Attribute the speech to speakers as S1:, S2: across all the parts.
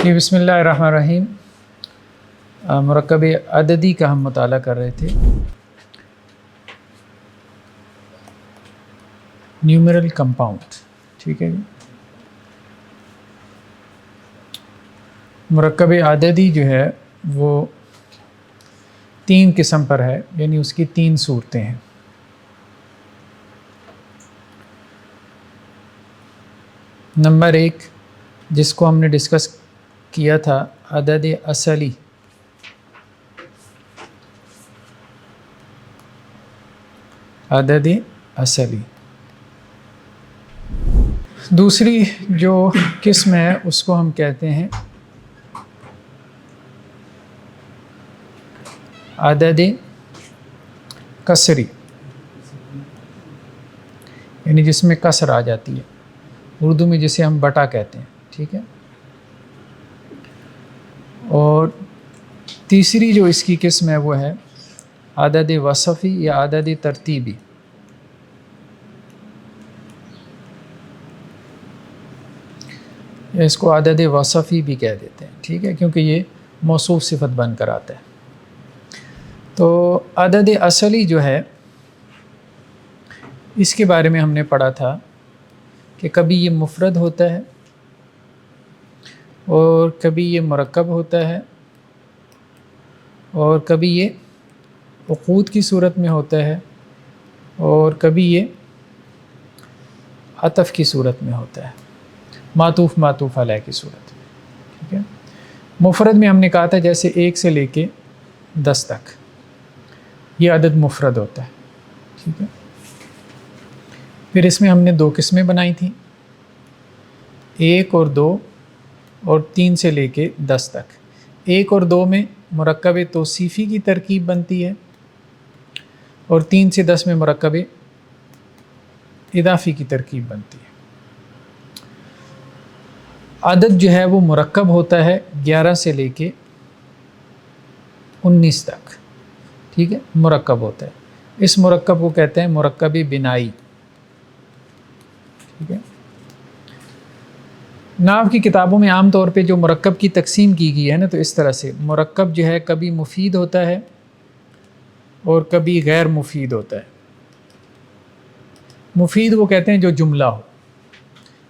S1: جی بسم اللہ الرحمن الرحیم۔ مرکب عددی کا ہم مطالعہ کر رہے تھے۔ نیومرل کمپاؤنڈ، ٹھیک ہے جی۔ مرکب عددی جو ہے وہ 3 قسم پر ہے، یعنی اس کی 3 صورتیں ہیں۔ نمبر 1 جس کو ہم نے ڈسکس کیا تھا، عدد اصلی۔ عدد اصلی۔ دوسری جو قسم ہے اس کو ہم کہتے ہیں عدد کسری، یعنی جس میں کسر آ جاتی ہے، اردو میں جسے ہم بٹا کہتے ہیں، ٹھیک ہے۔ اور تیسری جو اس کی قسم ہے وہ ہے عدد وصفی یا عدد ترتیبی۔ اس کو عدد وصفی بھی کہہ دیتے ہیں، ٹھیک ہے، کیونکہ یہ موصوف صفت بن کر آتا ہے۔ تو عدد اصلی جو ہے اس کے بارے میں ہم نے پڑھا تھا کہ کبھی یہ مفرد ہوتا ہے اور کبھی یہ مرکب ہوتا ہے اور کبھی یہ عقود کی صورت میں ہوتا ہے اور کبھی یہ عطف کی صورت میں ہوتا ہے، معطوف علیہ کی صورت میں، ٹھیک ہے۔ مفرد میں ہم نے کہا تھا جیسے 1 سے لے کے 10 تک، یہ عدد مفرد ہوتا ہے، ٹھیک ہے۔ پھر اس میں ہم نے 2 قسمیں بنائی تھیں، 1 اور 2 اور 3 سے لے کے 10 تک۔ 1 اور 2 میں مرکب توصیفی کی ترکیب بنتی ہے اور 3 سے 10 میں مرکب اضافی کی ترکیب بنتی ہے۔ عدد جو ہے وہ مرکب ہوتا ہے 11 سے لے کے 19 تک، ٹھیک ہے، مرکب ہوتا ہے۔ اس مرکب کو کہتے ہیں مرکب بنائی، ٹھیک ہے۔ نحو کی کتابوں میں عام طور پہ جو مرکب کی تقسیم کی گئی ہے نا، تو اس طرح سے مرکب جو ہے کبھی مفید ہوتا ہے اور کبھی غیر مفید ہوتا ہے۔ مفید وہ کہتے ہیں جو جملہ ہو،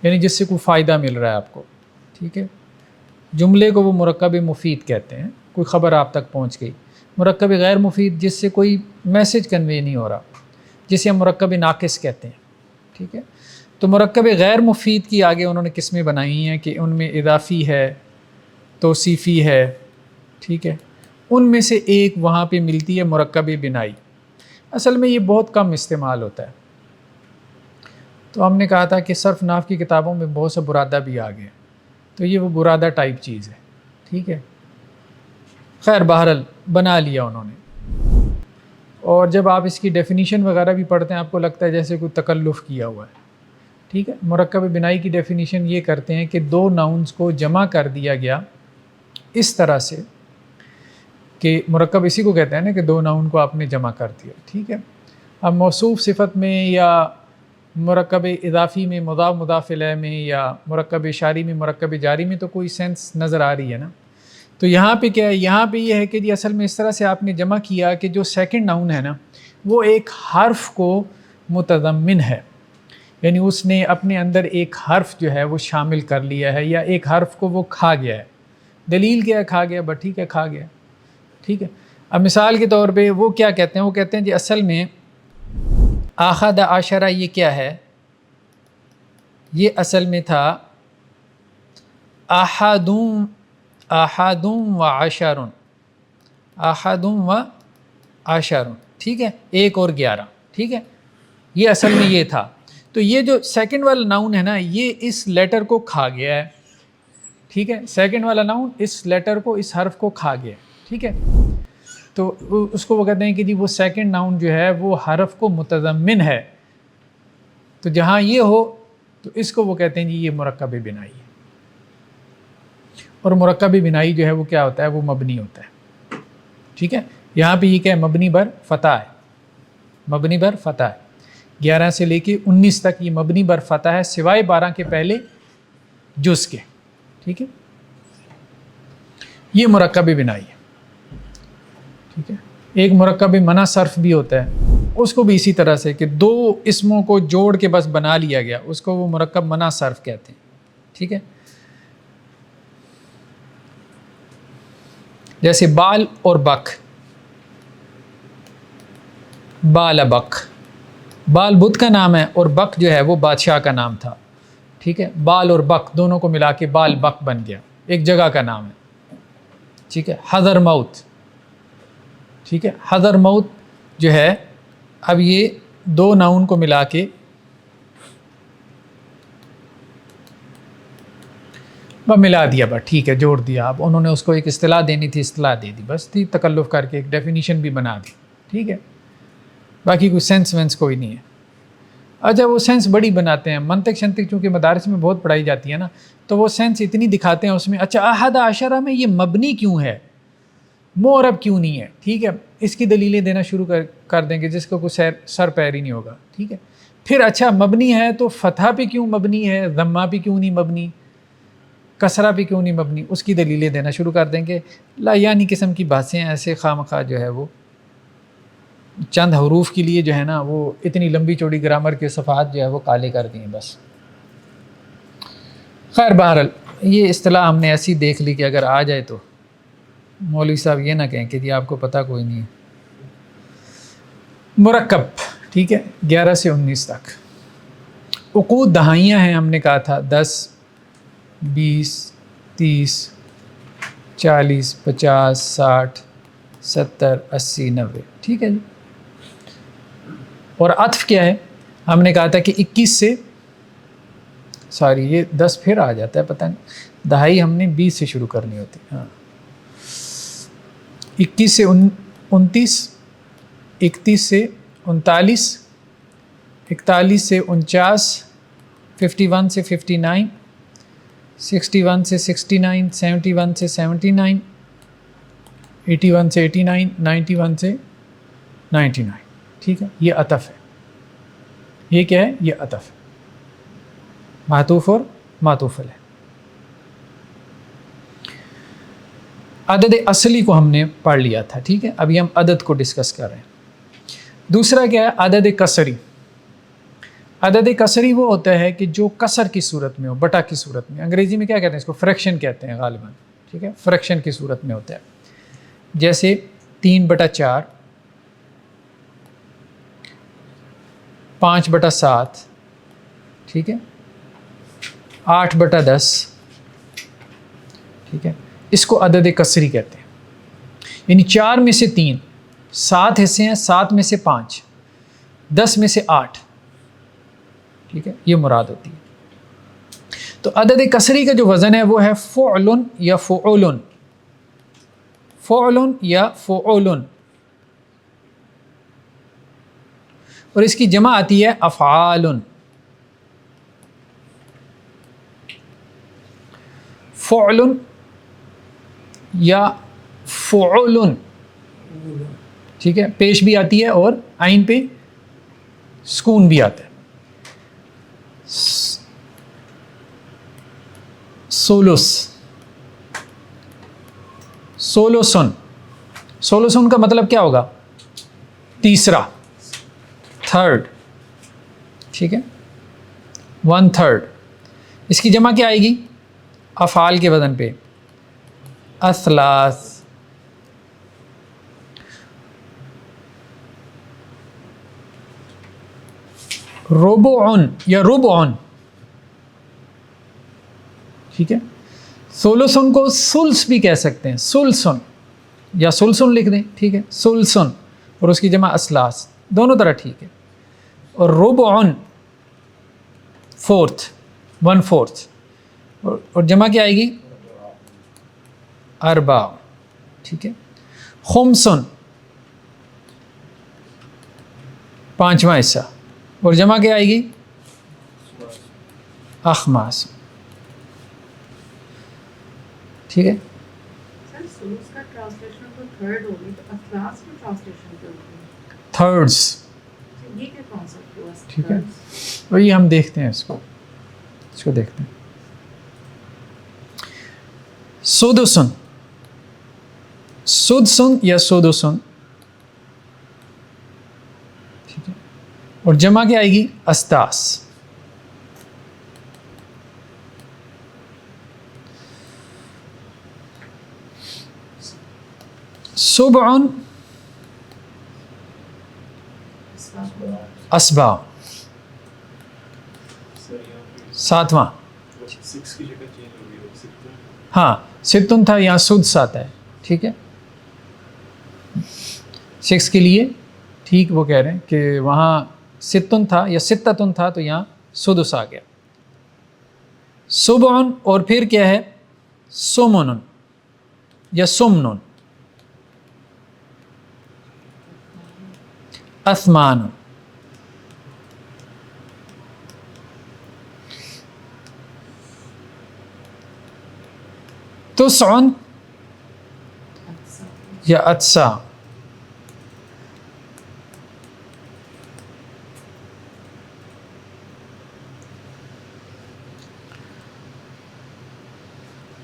S1: یعنی جس سے کوئی فائدہ مل رہا ہے آپ کو، ٹھیک ہے، جملے کو وہ مرکب مفید کہتے ہیں، کوئی خبر آپ تک پہنچ گئی۔ مرکب غیر مفید جس سے کوئی میسج کنوے نہیں ہو رہا، جسے ہم مرکب ناقص کہتے ہیں، ٹھیک ہے۔ تو مرکب غیر مفید کی آگے انہوں نے قسمیں بنائی ہیں کہ ان میں اضافی ہے، توصیفی ہے، ٹھیک ہے۔ ان میں سے ایک وہاں پہ ملتی ہے مرکب بنائی۔ اصل میں یہ بہت کم استعمال ہوتا ہے، تو ہم نے کہا تھا کہ صرف نحو کی کتابوں میں بہت سے برادہ بھی آ گئے، تو یہ وہ برادہ ٹائپ چیز ہے، ٹھیک ہے۔ خیر بہرحال بنا لیا انہوں نے، اور جب آپ اس کی ڈیفینیشن وغیرہ بھی پڑھتے ہیں آپ کو لگتا ہے جیسے کوئی تکلف کیا ہوا ہے، ٹھیک ہے۔ مرکب بنائی کی ڈیفینیشن یہ کرتے ہیں کہ 2 ناؤنز کو جمع کر دیا گیا اس طرح سے کہ مرکب اسی کو کہتے ہیں نا کہ 2 ناؤن کو آپ نے جمع کر دیا، ٹھیک ہے۔ اب موصوف صفت میں یا مرکب اضافی میں مضاف الیہ میں یا مرکب اشاری میں مرکب جاری میں تو کوئی سینس نظر آ رہی ہے نا۔ تو یہاں پہ کیا ہے، یہاں پہ یہ ہے کہ جی اصل میں اس طرح سے آپ نے جمع کیا کہ جو سیکنڈ ناؤن ہے نا وہ ایک حرف کو متضمن ہے، یعنی اس نے اپنے اندر ایک حرف جو ہے وہ شامل کر لیا ہے یا ایک حرف کو وہ کھا گیا ہے۔ دلیل کیا ہے؟ کھا گیا، بٹ ٹھیک ہے، کھا گیا، ٹھیک ہے۔ اب مثال کے طور پہ وہ کیا کہتے ہیں، وہ کہتے ہیں جی اصل میں احد عشرہ یہ کیا ہے، یہ اصل میں تھا احدم و عشرن، احدم و عشرن، ٹھیک ہے، 1 اور 11، ٹھیک ہے، یہ اصل میں یہ تھا۔ تو یہ جو سیکنڈ والا ناؤن ہے نا یہ اس لیٹر کو کھا گیا ہے، ٹھیک ہے، سیکنڈ والا ناؤن اس لیٹر کو، اس حرف کو کھا گیا، ٹھیک ہے۔ تو اس کو وہ کہتے ہیں کہ جی وہ سیکنڈ ناؤن جو ہے وہ حرف کو متضمن ہے، تو جہاں یہ ہو تو اس کو وہ کہتے ہیں جی یہ مرکب بنائی ہے۔ اور مرکب بنائی جو ہے وہ کیا ہوتا ہے، وہ مبنی ہوتا ہے، ٹھیک ہے۔ یہاں پہ یہ کیا ہے، مبنی بر فتح ہے، مبنی بر فتح ہے۔ 11 سے لے کے 19 تک یہ مبنی بر فتح ہے، سوائے 12 کے پہلے جز کے، ٹھیک ہے۔ یہ مرکب بنائی ہے، ٹھیک ہے. ایک مرکب منع صرف بھی ہوتا ہے، اس کو بھی اسی طرح سے کہ دو اسموں کو جوڑ کے بس بنا لیا گیا، اس کو وہ مرکب منع صرف کہتے ہیں، ٹھیک ہے. جیسے بال اور بک، بال بک، بال بدھ کا نام ہے اور بک جو ہے وہ بادشاہ کا نام تھا، ٹھیک ہے. بال اور بک دونوں کو ملا کے بال بک بن گیا، ایک جگہ کا نام ہے، ٹھیک ہے. حضر موت، ٹھیک ہے. حضر موت جو ہے، اب یہ دو ناؤن کو ملا کے ملا دیا، بس ٹھیک ہے، جوڑ دیا. اب انہوں نے اس کو ایک اصطلاح دینی تھی، اصطلاح دے دی، بس تھی تکلف کر کے ایک ڈیفینیشن بھی بنا دی، ٹھیک ہے. باقی کوئی سینس وینس کوئی نہیں ہے. اچھا وہ سینس بڑی بناتے ہیں، منطق شنطق چونکہ مدارس میں بہت پڑھائی جاتی ہے نا، تو وہ سینس اتنی دکھاتے ہیں اس میں. اچھا احد عشرہ میں یہ مبنی کیوں ہے، معرب کیوں نہیں ہے، ٹھیک ہے. اس کی دلیلیں دینا شروع کر دیں گے جس کو کوئی سر پیر ہی نہیں ہوگا، ٹھیک ہے. پھر اچھا مبنی ہے تو فتحہ پہ کیوں مبنی ہے، ضمہ پہ کیوں نہیں مبنی، کسرہ پہ کیوں نہیں مبنی، اس کی دلیلیں دینا شروع کر دیں گے. لا یعنی قسم کی باتیں ایسے خواہ جو ہے وہ چند حروف کے لیے جو ہے نا وہ اتنی لمبی چوڑی گرامر کے صفحات جو ہے وہ کالے کر دیں بس. خیر بہرحال یہ اصطلاح ہم نے ایسی دیکھ لی کہ اگر آ جائے تو مولوی صاحب یہ نہ کہیں کہ جی آپ کو پتہ کوئی نہیں ہے. مرکب، ٹھیک ہے، 11 سے 19 تک. عقود دہائیاں ہیں، ہم نے کہا تھا 10 20 30 40 50 60 70 80 90، ٹھیک ہے جی. اور عطف کیا ہے، ہم نے کہا تھا کہ 21 سے سوری یہ 10 پھر آ جاتا ہے، پتہ نہیں، دہائی ہم نے 20 سے شروع کرنی ہوتی. ہاں 21 سے 29، 31 سے 39، 41 سے 49، 51 سے 59، 61 سے 69، 71 سے 79، 81 سے 89، 91 سے 99، ٹھیک ہے. یہ عطف ہے، یہ کیا ہے، یہ عطف ہے، معطوف اور معطوف علیہ. عدد اصلی کو ہم نے پڑھ لیا تھا، ٹھیک ہے. ابھی ہم عدد کو ڈسکس کر رہے ہیں. دوسرا کیا ہے، عدد کسری. عدد کسری وہ ہوتا ہے کہ جو کسر کی صورت میں ہو، بٹا کی صورت میں. انگریزی میں کیا کہتے ہیں اس کو، فریکشن کہتے ہیں غالباً، ٹھیک ہے. فریکشن کی صورت میں ہوتا ہے، جیسے 3/4، 5/7، ٹھیک ہے، 8/10، ٹھیک ہے. اس کو عدد کسری کہتے ہیں. یعنی 4 میں سے 3، 7 حصے ہیں، 7 میں سے 5، 10 میں سے 8، ٹھیک ہے، یہ مراد ہوتی ہے. تو عدد کسری کا جو وزن ہے وہ ہے فعل یا فعول، فعل یا فعول، اور اس کی جمع آتی ہے افعال. فعل یا فعول، ٹھیک ہے، پیش بھی آتی ہے اور عین پہ سکون بھی آتا ہے. سولس، سولوسن، سولوسن کا مطلب کیا ہوگا، تیسرا، تھرڈ، ٹھیک ہے، 1/3. اس کی جمع کیا آئے گی، افعال کے وزن پہ، اثلاث. ربعن یا ربعن، ٹھیک ہے. سولوسن کو سلس بھی کہہ سکتے ہیں، سلسن یا سلسن لکھ دیں، ٹھیک ہے، سلسن، اور اس کی جمع اسلاس، دونوں طرح ٹھیک ہے. اور ربعن 4th، 1/4، اور جمع کیا آئے گی، اربع، ٹھیک ہے. خمسن 5واں حصہ، اور جمع کیا آئے گی، اخماس، ٹھیک ہے. تھرڈس، ٹھیک ہے، وہی ہم دیکھتے ہیں اس کو دیکھتے ہیں. سدسن، سدسن یا سدسن، ٹھیک ہے، اور جمع کیا آئے گی؟ استاس. سبع اسبع، ساتواں. ہاں ستن تھا، یہاں سدس آتا ہے، ٹھیک ہے. 6 کے لیے ٹھیک وہ کہہ رہے ہیں کہ وہاں ستن تھا یا ستتن تھا تو یہاں سدس آ گیا. سبعن، اور پھر کیا ہے؟ سمنن یا سمنن. اثمان، تسعن یا اتسع.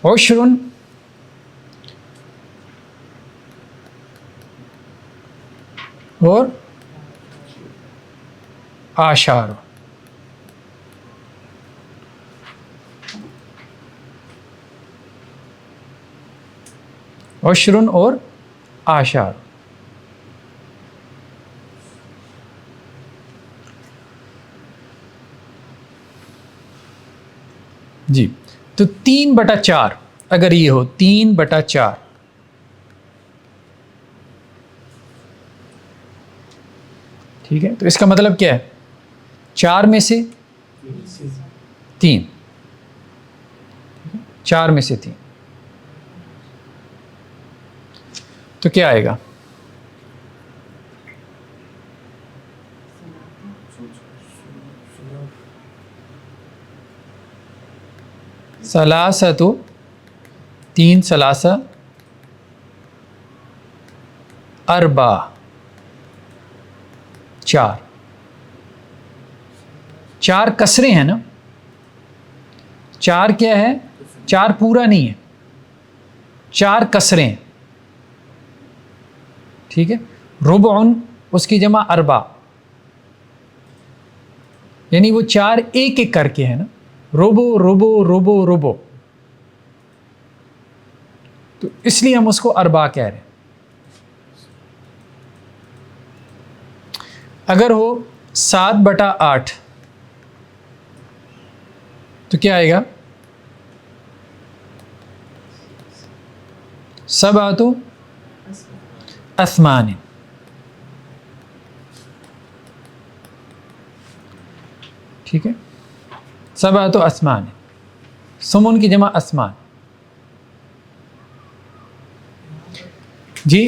S1: عشرن اور آشار. عشرن اور آشار. جی تو 3/4 اگر یہ ہو 3/4، ٹھیک ہے، تو اس کا مطلب کیا ہے؟ 4 میں سے 3، 4 میں سے 3، تو کیا آئے گا؟ ثلاثۃ، 3 ثلاثہ، اربع 4. 4 کسرے ہیں نا، 4 کیا ہے؟ 4 پورا نہیں ہے، 4 کسرے ہیں، ٹھیک ہے. ربعن اس کی جمع اربع، یعنی وہ 4 ایک ایک کر کے ہے نا، ربو ربو ربو ربو، تو اس لیے ہم اس کو اربع کہہ رہے ہیں. اگر ہو 7/8 تو کیا آئے گا؟ سبعۃ اثمان، ٹھیک ہے، سبعۃ اثمان، سمن کی جمع اسمان. جی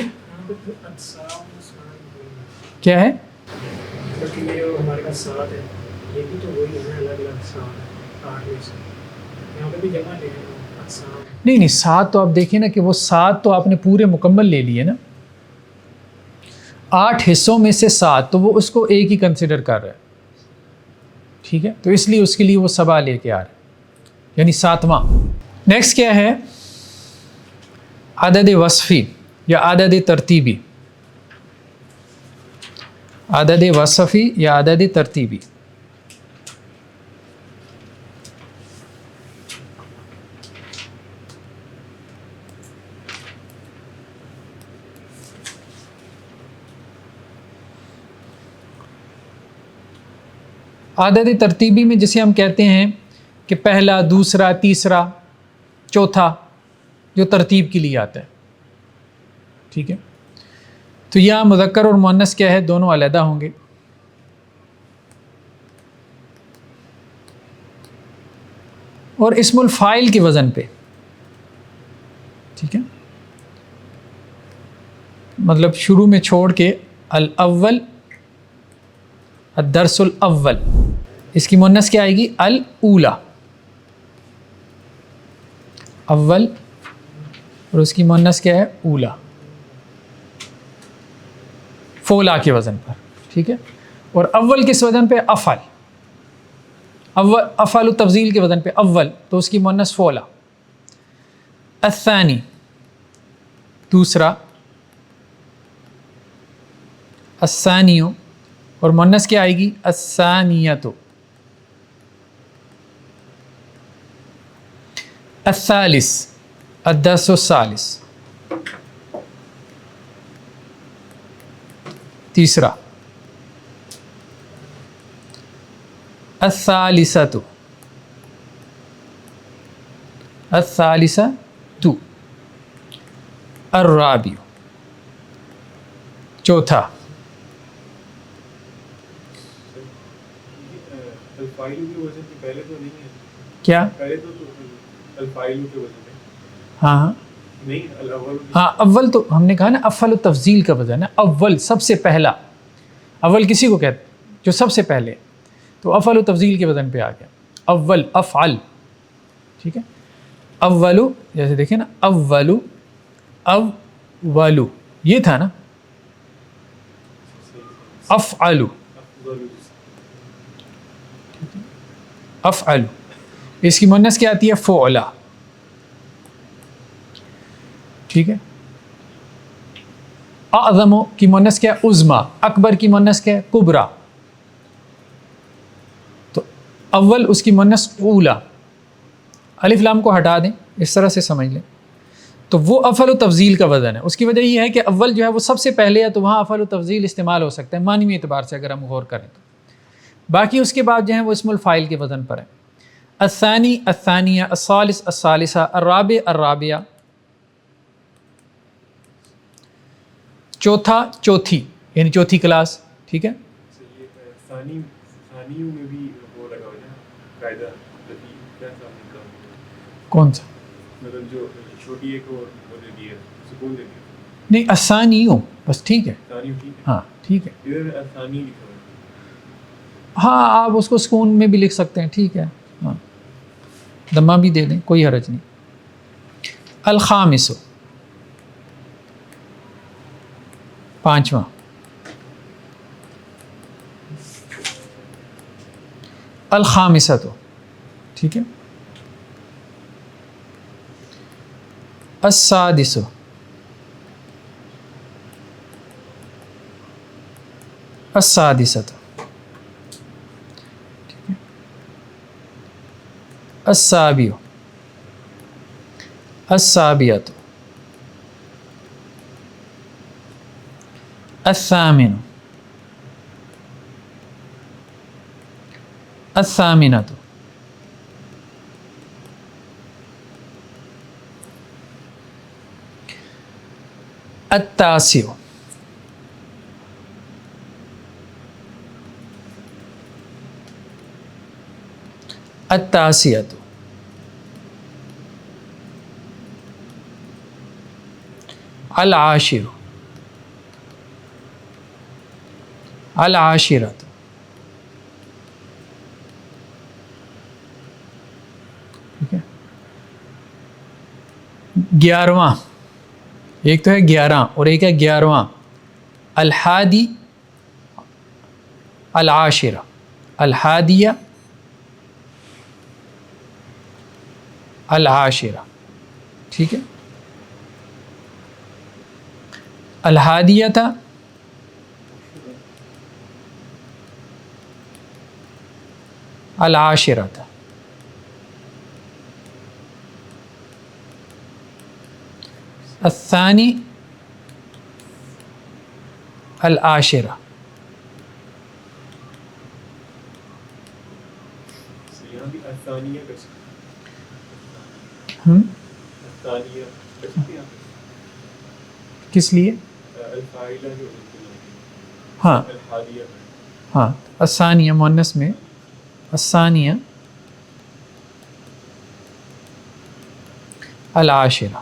S1: کیا ہے؟ نہیں 7 تو آپ دیکھیں نا کہ وہ 7 تو آپ نے پورے مکمل لے لیے نا، 8 حصوں میں سے 7، تو وہ اس کو ایک ہی کنسیڈر کر رہا ہے، ٹھیک ہے، تو اس لیے اس کے لیے وہ سبع لے کے آ رہا ہے، یعنی 7واں. نیکسٹ کیا ہے؟ عدد وصفی یا عدد ترتیبی. عدد وصفی یا عدد ترتیبی. عدد ترتیبی میں جسے ہم کہتے ہیں کہ پہلا، دوسرا، تیسرا، چوتھا، جو ترتیب کے لیے آتا ہے، ٹھیک ہے. تو یہاں مذکر اور مؤنث کیا ہے؟ دونوں علیحدہ ہوں گے. اور اسم الفاعل کے وزن پہ، ٹھیک ہے، مطلب شروع میں چھوڑ کے الاول، الدرس الاول، اس کی مؤنث کیا آئے گی؟ الاولی، اول، اور اس کی مؤنث کیا ہے؟ اولا، فولا کے وزن پر، ٹھیک ہے. اور اول کس وزن پہ؟ افعل، اول افعل تفضیل کے وزن پہ اول، تو اس کی مؤنث فولا. الثانی، دوسرا الثانیو، اور مؤنث کیا آئے گی؟ الثانیتو. الثالث الدرس الثالث، تیسرا الثالثۃ، الثالثۃ، الرابع، چوتھا
S2: الفائل کے وزن سے پہلے تو نہیں ہے
S1: کیا؟
S2: پہلے تو الفائل کے وزن میں
S1: ہاں
S2: نہیں، الاول
S1: ہاں اول تو ہم نے کہا نا افعل التفضیل کا وزن ہے، اول سب سے پہلا، اول کسی کو کہتے ہیں جو سب سے پہلے، تو افعل التفضیل کے وزن پہ آ گیا اول افعل. ٹھیک ہے، اولو جیسے دیکھیں نا، اولو، اولو یہ تھا نا، افعلو، افعلو، اس کی مؤنث کیا آتی ہے؟ فعلا. ٹھیک ہے، اعظم کی مؤنث کیا ہے؟ عظما. اکبر کی مؤنث کیا ہے؟ کبرا. تو اول اس کی مؤنث اولا، الف لام کو ہٹا دیں، اس طرح سے سمجھ لیں، تو وہ افعل و تفضیل کا وزن ہے. اس کی وجہ یہ ہے کہ اول جو ہے وہ سب سے پہلے ہے، تو وہاں افعل و تفضیل استعمال ہو سکتا ہے معنوی اعتبار سے اگر ہم غور کریں تو. باقی اس کے بعد جو ہے وہ اسم الفاعل کے وزن پر ہے. الثانی الثانیہ، الثالث الثالثہ، الرابع الرابعہ، چوتھا چوتھی، یعنی چوتھی کلاس. ٹھیک ہے،
S2: ثانیوں میں بھی وہ لگا ہوا ہے نا قاعدہ، کیا تھا
S1: کون سا؟
S2: مطلب جو چھوٹی ایک اور وہ دے دیا سکون دے دیا.
S1: نہیں الثانیوں بس. ٹھیک ہے،
S2: ثانیوں ٹھیک ہے،
S1: ہاں ٹھیک ہے،
S2: ادھر ثانی لکھا ہوا ہے.
S1: ہاں آپ اس کو سکون میں بھی لکھ سکتے ہیں. ٹھیک ہے، ہاں دمہ بھی دے دیں، کوئی حرج نہیں. الخامس، پانچواں. الخامسۃ، ٹھیک ہے. السادس، السادسۃ، ٹھیک ہے. السابع، السابعۃ، الثامن، الثامنۃ، التاسع، التاسعۃ، العاشر، العاشرۃ، ٹھیک ہے. 11واں، ایک تو ہے 11 اور ایک ہے 11واں. الحادی، العاشرہ، الحادیہ، العاشرہ. ٹھیک ہے، الحادیۃ، العاشرۃ، الثانی، العاشرہ.
S2: یہاں بھی الثانیہ کر سکتے
S1: ہم
S2: الثانیہ کر سکتے ہیں.
S1: کس لیے؟
S2: الفاعلہ جو
S1: ہاں
S2: الحادیہ
S1: ہاں، الثانیہ مؤنث میں، الثانیہ العاشرہ.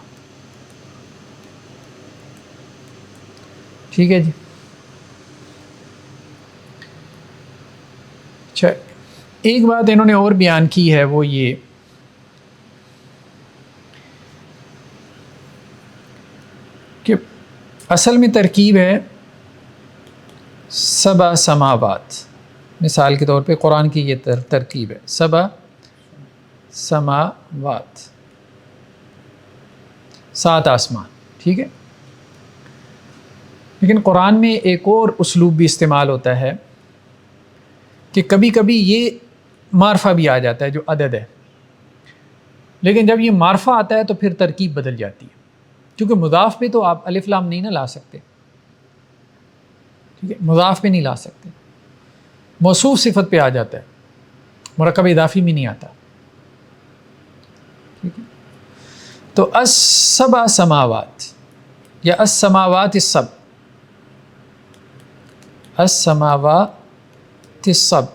S1: ٹھیک ہے جی. اچھا، ایک بات انہوں نے اور بیان کی ہے، وہ یہ کہ اصل میں ترکیب ہے 7 سماوات. مثال کے طور پہ قرآن کی یہ ترکیب ہے 7 سماوات، 7 آسمان. ٹھیک ہے، لیکن قرآن میں ایک اور اسلوب بھی استعمال ہوتا ہے کہ کبھی کبھی یہ معرفہ بھی آ جاتا ہے جو عدد ہے، لیکن جب یہ معرفہ آتا ہے تو پھر ترکیب بدل جاتی ہے، کیونکہ مضاف پہ تو آپ الف لام نہیں نہ لا سکتے، ٹھیک ہے، مضاف پہ نہیں لا سکتے، موصوف صفت پہ آ جاتا ہے، مرکب اضافی میں نہیں آتا، ٹھیک ہے۔ تو السبع سماوات یا السماوات السبع، السماوات السبع،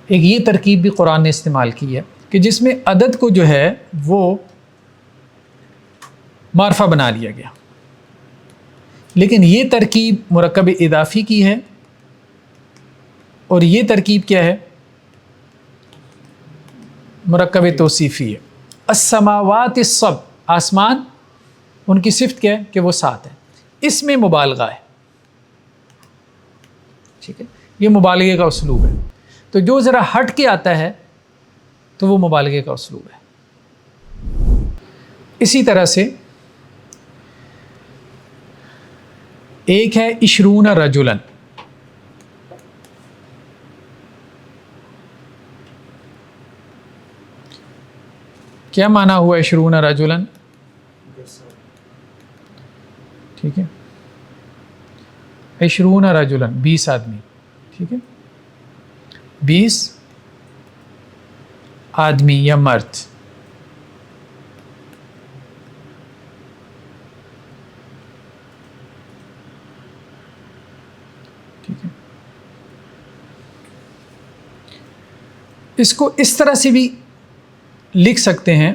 S1: ایک یہ ترکیب بھی قرآن نے استعمال کی ہے کہ جس میں عدد کو جو ہے وہ معرفہ بنا لیا گیا، لیکن یہ ترکیب مرکب اضافی کی ہے اور یہ ترکیب کیا ہے؟ مرکب توصیفی ہے۔ السماوات السبع، آسمان، ان کی صفت کیا ہے کہ وہ 7 ہے، اس میں مبالغہ ہے، ٹھیک ہے، یہ مبالغے کا اسلوب ہے، تو جو ذرا ہٹ کے آتا ہے تو وہ مبالغے کا اسلوب ہے۔ اسی طرح سے ایک ہے 20 رجلاً، کیا معنی ہوا 20 رجلاً؟ ٹھیک ہے، 20 رجلاً 20 آدمی، ٹھیک ہے، 20 آدمی یا مرد، ٹھیک ہے۔ اس کو اس طرح سے بھی لکھ سکتے ہیں،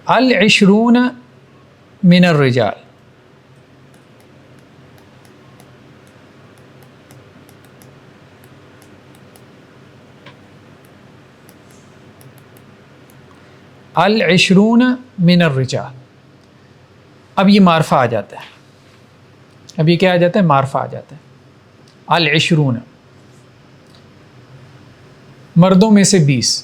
S1: 20 من الرجال، ال20 من الرجال، اب یہ معرفہ آ جاتا ہے، اب یہ کیا آ جاتا ہے؟ معرفہ آ جاتا ہے، ال20 مردوں میں سے 20،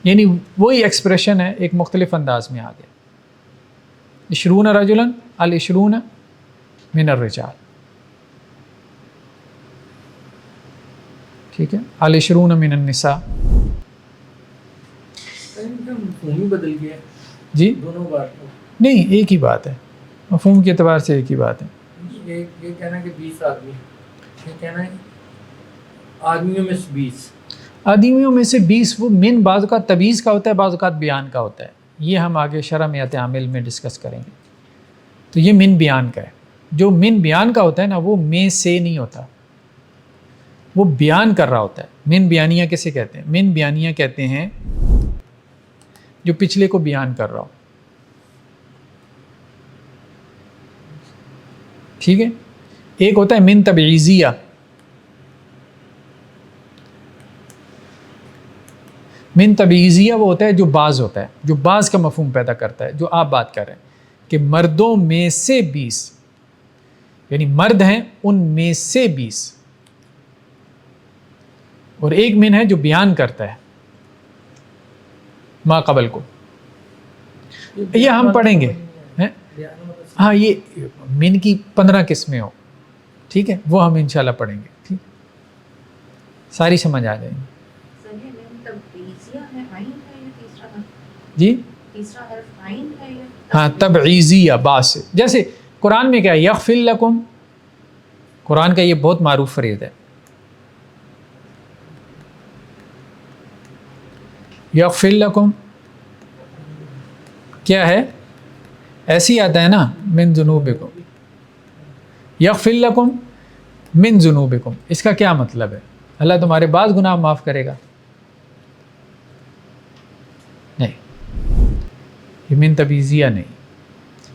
S1: یعنی وہی ایکسپریشن ہے، ایک مختلف انداز میں آ گیا، 20 رجلاً ال20 من الرجال، ٹھیک ہے، ال20 من النساء،
S3: مفہوم ہی بدل گیا
S1: جی
S3: دونوں بار،
S1: نہیں ایک ہی بات ہے، مفہوم کے اعتبار سے ایک ہی بات ہے۔
S3: یہ کہنا کہ 20 آدمی، یہ کہنا ہے آدمیوں میں سے 20،
S1: آدمیوں میں سے 20، وہ من بعض اوقات تمییز کا ہوتا ہے، بعض اوقات بیان کا ہوتا ہے، یہ ہم آگے شرح میں عامل میں ڈسکس کریں گے۔ تو یہ من بیان کا ہے، جو من بیان کا ہوتا ہے نا وہ میں سے نہیں ہوتا، وہ بیان کر رہا ہوتا ہے۔ من بیانیہ کسے کہتے ہیں؟ من بیانیہ کہتے ہیں جو پچھلے کو بیان کر رہا ہو، ٹھیک ہے۔ ایک ہوتا ہے من تبعیضیہ، من تبعیضیہ وہ ہوتا ہے جو بعض ہوتا ہے، جو بعض کا مفہوم پیدا کرتا ہے، جو آپ بات کر رہے ہیں کہ مردوں میں سے 20، یعنی مرد ہیں ان میں سے 20، اور ایک من ہے جو بیان کرتا ہے ما قبل کو، یہ ہم پڑھیں گے، ہاں یہ من کی 15 قسمیں ہو، ٹھیک ہے، وہ ہم انشاءاللہ پڑھیں گے، ٹھیک، ساری سمجھ آ جائیں گی۔ جی ہاں تبعیضیہ باس سے، جیسے قرآن میں کیا ہے؟ یغفر لکم، قرآن کا یہ بہت معروف فریض ہے، یغفر لکم کیا ہے؟ ایسے ہی آتا ہے نا، من ذنوبکم، یغفر لکم من ذنوبکم، اس کا کیا مطلب ہے؟ اللہ تمہارے بعض گناہ معاف کرے گا؟ نہیں، یہ من تبعیضیہ نہیں،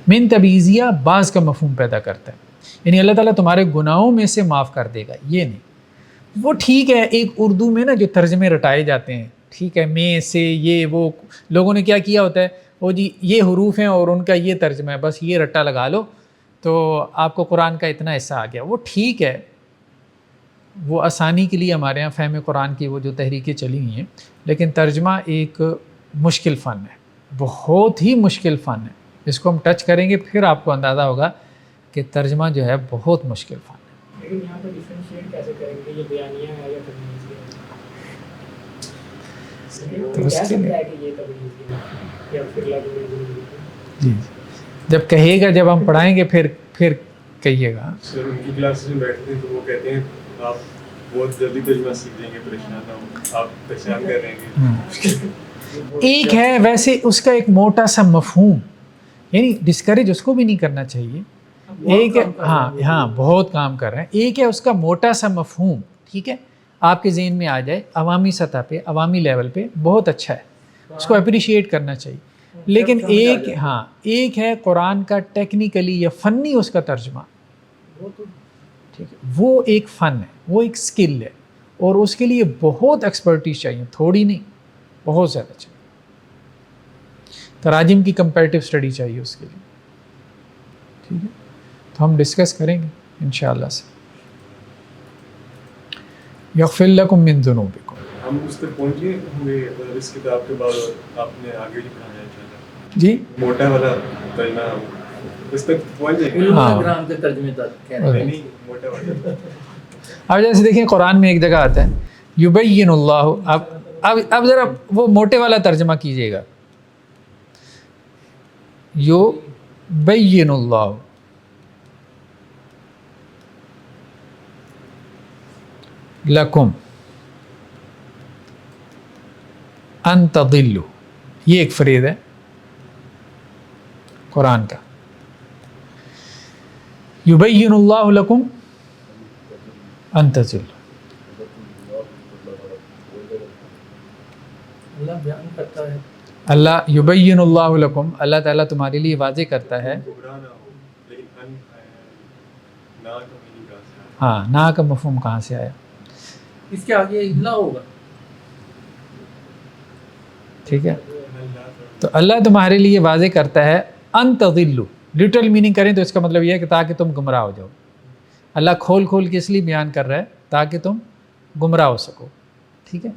S1: من تبعیضیہ بعض کا مفہوم پیدا کرتا ہے، یعنی اللہ تعالیٰ تمہارے گناہوں میں سے معاف کر دے گا، یہ نہیں۔ وہ ٹھیک ہے، ایک اردو میں نا جو ترجمے رٹائے جاتے ہیں، ٹھیک ہے، میں سے یہ وہ لوگوں نے کیا کیا ہوتا ہے، وہ جی یہ حروف ہیں اور ان کا یہ ترجمہ ہے، بس یہ رٹا لگا لو تو آپ کو قرآن کا اتنا حصہ آ گیا۔ وہ ٹھیک ہے، وہ آسانی کے لیے ہمارے ہاں فہم قرآن کی وہ جو تحریکیں چلی ہوئی ہیں، لیکن ترجمہ ایک مشکل فن ہے، بہت ہی مشکل فن ہے. اس کو ہم ٹچ کریں گے پھر آپ کو اندازہ ہوگا کہ ترجمہ جو ہے بہت مشکل فن ہے.
S4: لیکن یہاں پر ڈفرینشیٹ کیسے کریں گے یہ بیانیہ ہے یا تبلیغ ہے؟
S1: تو اس
S4: کہہ
S1: کے
S4: سکتا
S1: لیے
S4: ہے کہ یہ تبلیغ ہے یا پھر
S1: جی جب کہیے گا، جب ہم پڑھائیں گے پھر کہیے گا.
S2: سر ان کی کلاسز میں بیٹھتے ہیں تو وہ کہتے ہیں آپ بہت جلدی ترجمہ سیکھ جائیں گے، پریشان نہ ہو، آپ پریشان کر رہے ہیں.
S1: ایک ہے ویسے اس کا ایک موٹا سا مفہوم، یعنی ڈسکریج اس کو بھی نہیں کرنا چاہیے. ایک ہے ہاں بہت کام کر رہے ہیں. ایک ہے اس کا موٹا سا مفہوم، ٹھیک ہے، آپ کے ذہن میں آ جائے عوامی سطح پہ، عوامی لیول پہ، بہت اچھا ہے، اس کو اپریشیٹ کرنا چاہیے. لیکن ایک ہے قرآن کا ٹیکنیکلی یا فنی اس کا ترجمہ، ٹھیک ہے، وہ ایک فن ہے، وہ ایک سکل ہے، اور اس کے لیے بہت ایکسپرٹیز چاہیے، تھوڑی نہیں، بہت زیادہ چاہیے. تراجم کی کمپیریٹیو اسٹڈی چاہیے اس کے لیے. ٹھیک ہے، تو ہم ڈسکس کریں گے انشاءاللہ سے. یغفر لکم من ذنوبکم.
S2: ہم اس تک پہنچے ہوں گے اس کتاب کے بعد آپ نے آگے بھی پڑھایا ہے
S1: جی
S2: موٹا والا ترجمہ اس تک پہنچ جائیں گے.
S3: علم گرام کے ترجمے تک کہہ رہے ہیں.
S2: نہیں موٹا والا.
S1: اب جیسے دیکھیں قرآن میں ایک جگہ آتا ہے یبین اللہ. اب ذرا وہ موٹے والا ترجمہ کیجیے گا. یبین اللہ لکم ان تضلوا. یہ ایک فریض ہے قرآن کا. یبین اللہ لکم ان تضلوا.
S3: اللہ بیان کرتا ہے،
S1: اللہ یبین اللہ لکم، اللہ تعالیٰ تمہارے لیے واضح کرتا ہے.
S2: گمراہ نہ ہو، لیکن ان نہ کا میننگ کہاں سے آیا؟
S1: ہاں، نا کا مفہوم کہاں سے آیا؟
S3: اس کے آگے اللہ ہوگا.
S1: ٹھیک ہے، تو اللہ تمہارے لیے واضح کرتا ہے ان تضلوا. لٹرل میننگ کریں تو اس کا مطلب یہ ہے کہ تاکہ تم گمراہ ہو جاؤ. اللہ کھول کھول کے اس لیے بیان کر رہا ہے تاکہ تم گمراہ ہو سکو. ٹھیک ہے،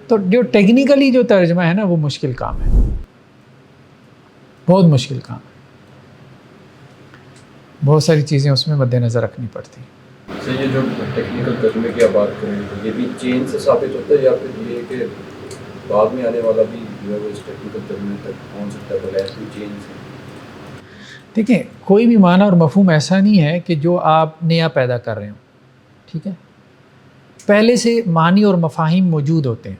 S1: تو جو ٹیکنیکلی جو ترجمہ ہے نا وہ مشکل کام ہے، بہت مشکل کام ہے. بہت ساری چیزیں اس میں مد نظر رکھنی پڑتی ہیں.
S5: یہ جو ٹیکنیکل ترجمے کی آپ بات کریں یہ بھی چین سے ثابت ہوتا ہے یا پھر یہ کہ بعد میں آنے والا بھی جو ہے وہ اس ٹیکنیکل ترجمے تک پہنچ سکتا ہے بغیر کوئی چین سے؟
S1: دیکھیں، کوئی بھی معنی اور مفہوم ایسا نہیں ہے کہ جو آپ نیا پیدا کر رہے ہوں. ٹھیک ہے، پہلے سے معنی اور مفاہیم موجود ہوتے ہیں.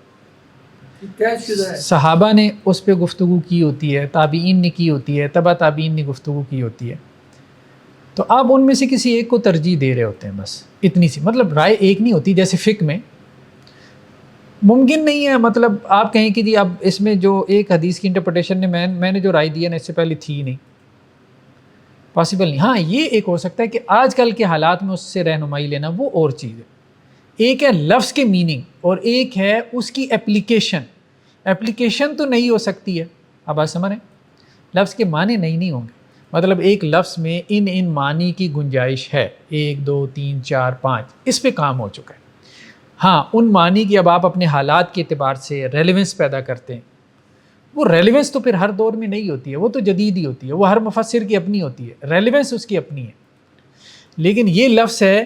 S3: طے شدہ ہے.
S1: صحابہ نے اس پہ گفتگو کی ہوتی ہے، تابعین نے کی ہوتی ہے، تبع تابعین نے گفتگو کی ہوتی ہے. تو آپ ان میں سے کسی ایک کو ترجیح دے رہے ہوتے ہیں، بس اتنی سی. مطلب رائے ایک نہیں ہوتی. جیسے فقہ میں ممکن نہیں ہے مطلب آپ کہیں کہ جی اب اس میں جو ایک حدیث کی انٹرپریٹیشن نے میں نے جو رائے دی ہے نا اس سے پہلے تھی نہیں، پاسبل نہیں. ہاں یہ ایک ہو سکتا ہے کہ آج کل کے حالات میں اس سے رہنمائی لینا وہ اور چیز ہے. ایک ہے لفظ کے میننگ اور ایک ہے اس کی اپلیکیشن. اپلیکیشن تو نہیں ہو سکتی ہے، اب آپ سمجھ رہے ہیں، لفظ کے معنی نہیں ہوں گے. مطلب ایک لفظ میں ان معنی کی گنجائش ہے، 1 2 3 4 5 اس پہ کام ہو چکا ہے. ہاں ان معنی کی اب آپ اپنے حالات کے اعتبار سے ریلیونس پیدا کرتے ہیں. وہ ریلیونس تو پھر ہر دور میں نہیں ہوتی ہے، وہ تو جدید ہی ہوتی ہے، وہ ہر مفسر کی اپنی ہوتی ہے، ریلیونس اس کی اپنی ہے. لیکن یہ لفظ ہے،